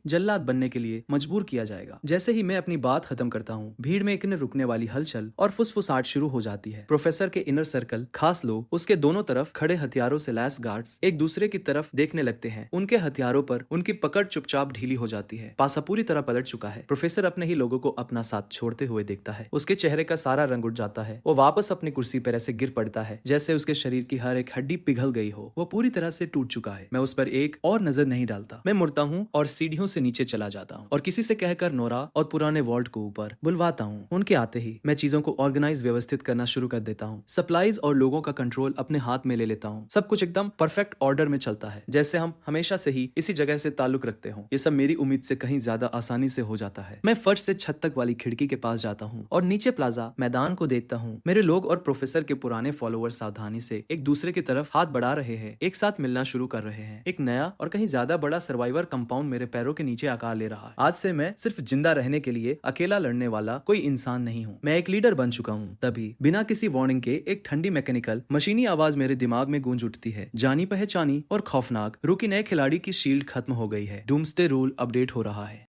जल्लाद बनने के लिए मजबूर किया जाएगा। जैसे ही मैं अपनी बात खत्म करता हूँ, भीड़ में एक न रुकने वाली हलचल और फुसफुसाहट शुरू हो जाती है। प्रोफेसर के इनर सर्कल, खास लोग, उसके दोनों तरफ खड़े हथियारों से लैस गार्ड्स एक दूसरे की तरफ देखने लगते हैं। उनके हथियारों पर उनकी पकड़ चुपचाप ढीली हो जाती है। पासा पूरी तरह पलट चुका है। प्रोफेसर अपने ही लोगों को अपना साथ छोड़ते हुए देखता है। उसके चेहरे का सारा रंग उड़ जाता है। वो वापस अपनी कुर्सी पर ऐसे गिर पड़ता है जैसे उसके शरीर की हर एक हड्डी पिघल गई हो। वो पूरी तरह से टूट चुका है। मैं उस पर एक और नजर नहीं डालता। मैं मुड़ता हूँ और सीढ़ियों से नीचे चला जाता हूँ और किसी से कहकर नोरा और पुराने वॉल्ट को ऊपर बुलवाता हूँ। उनके आते ही मैं चीजों को ऑर्गेनाइज, व्यवस्थित करना शुरू कर देता हूँ। सप्लाईज और लोगों का कंट्रोल अपने हाथ में ले लेता हूँ। सब कुछ एकदम परफेक्ट ऑर्डर में चलता है, जैसे हम हमेशा से ही इसी जगह से ताल्लुक रखते हो। ये सब मेरी उम्मीद से कहीं ज्यादा आसानी से हो जाता है। मैं फर्श से छत तक वाली खिड़की के पास जाता हूँ और नीचे प्लाजा मैदान को देखता हूँ। मेरे लोग और प्रोफेसर के पुराने फॉलोअर्स सावधानी से एक दूसरे की तरफ हाथ बढ़ा रहे हैं, एक साथ मिलना शुरू कर रहे हैं। एक नया और कहीं ज्यादा बड़ा सर्वाइवर कंपाउंड मेरे पैरों के नीचे आकार ले रहा है। आज से मैं सिर्फ जिंदा रहने के लिए अकेला लड़ने वाला कोई इंसान नहीं हूँ। मैं एक लीडर बन चुका हूँ। तभी बिना किसी वार्निंग के एक ठंडी मैकेनिकल मशीनी आवाज मेरे दिमाग में गूंज उठती है, जानी पहचानी और खौफनाक। रूकी नए खिलाड़ी की शील्ड खत्म हो गई है। डूम्सडे रूल अपडेट हो रहा है।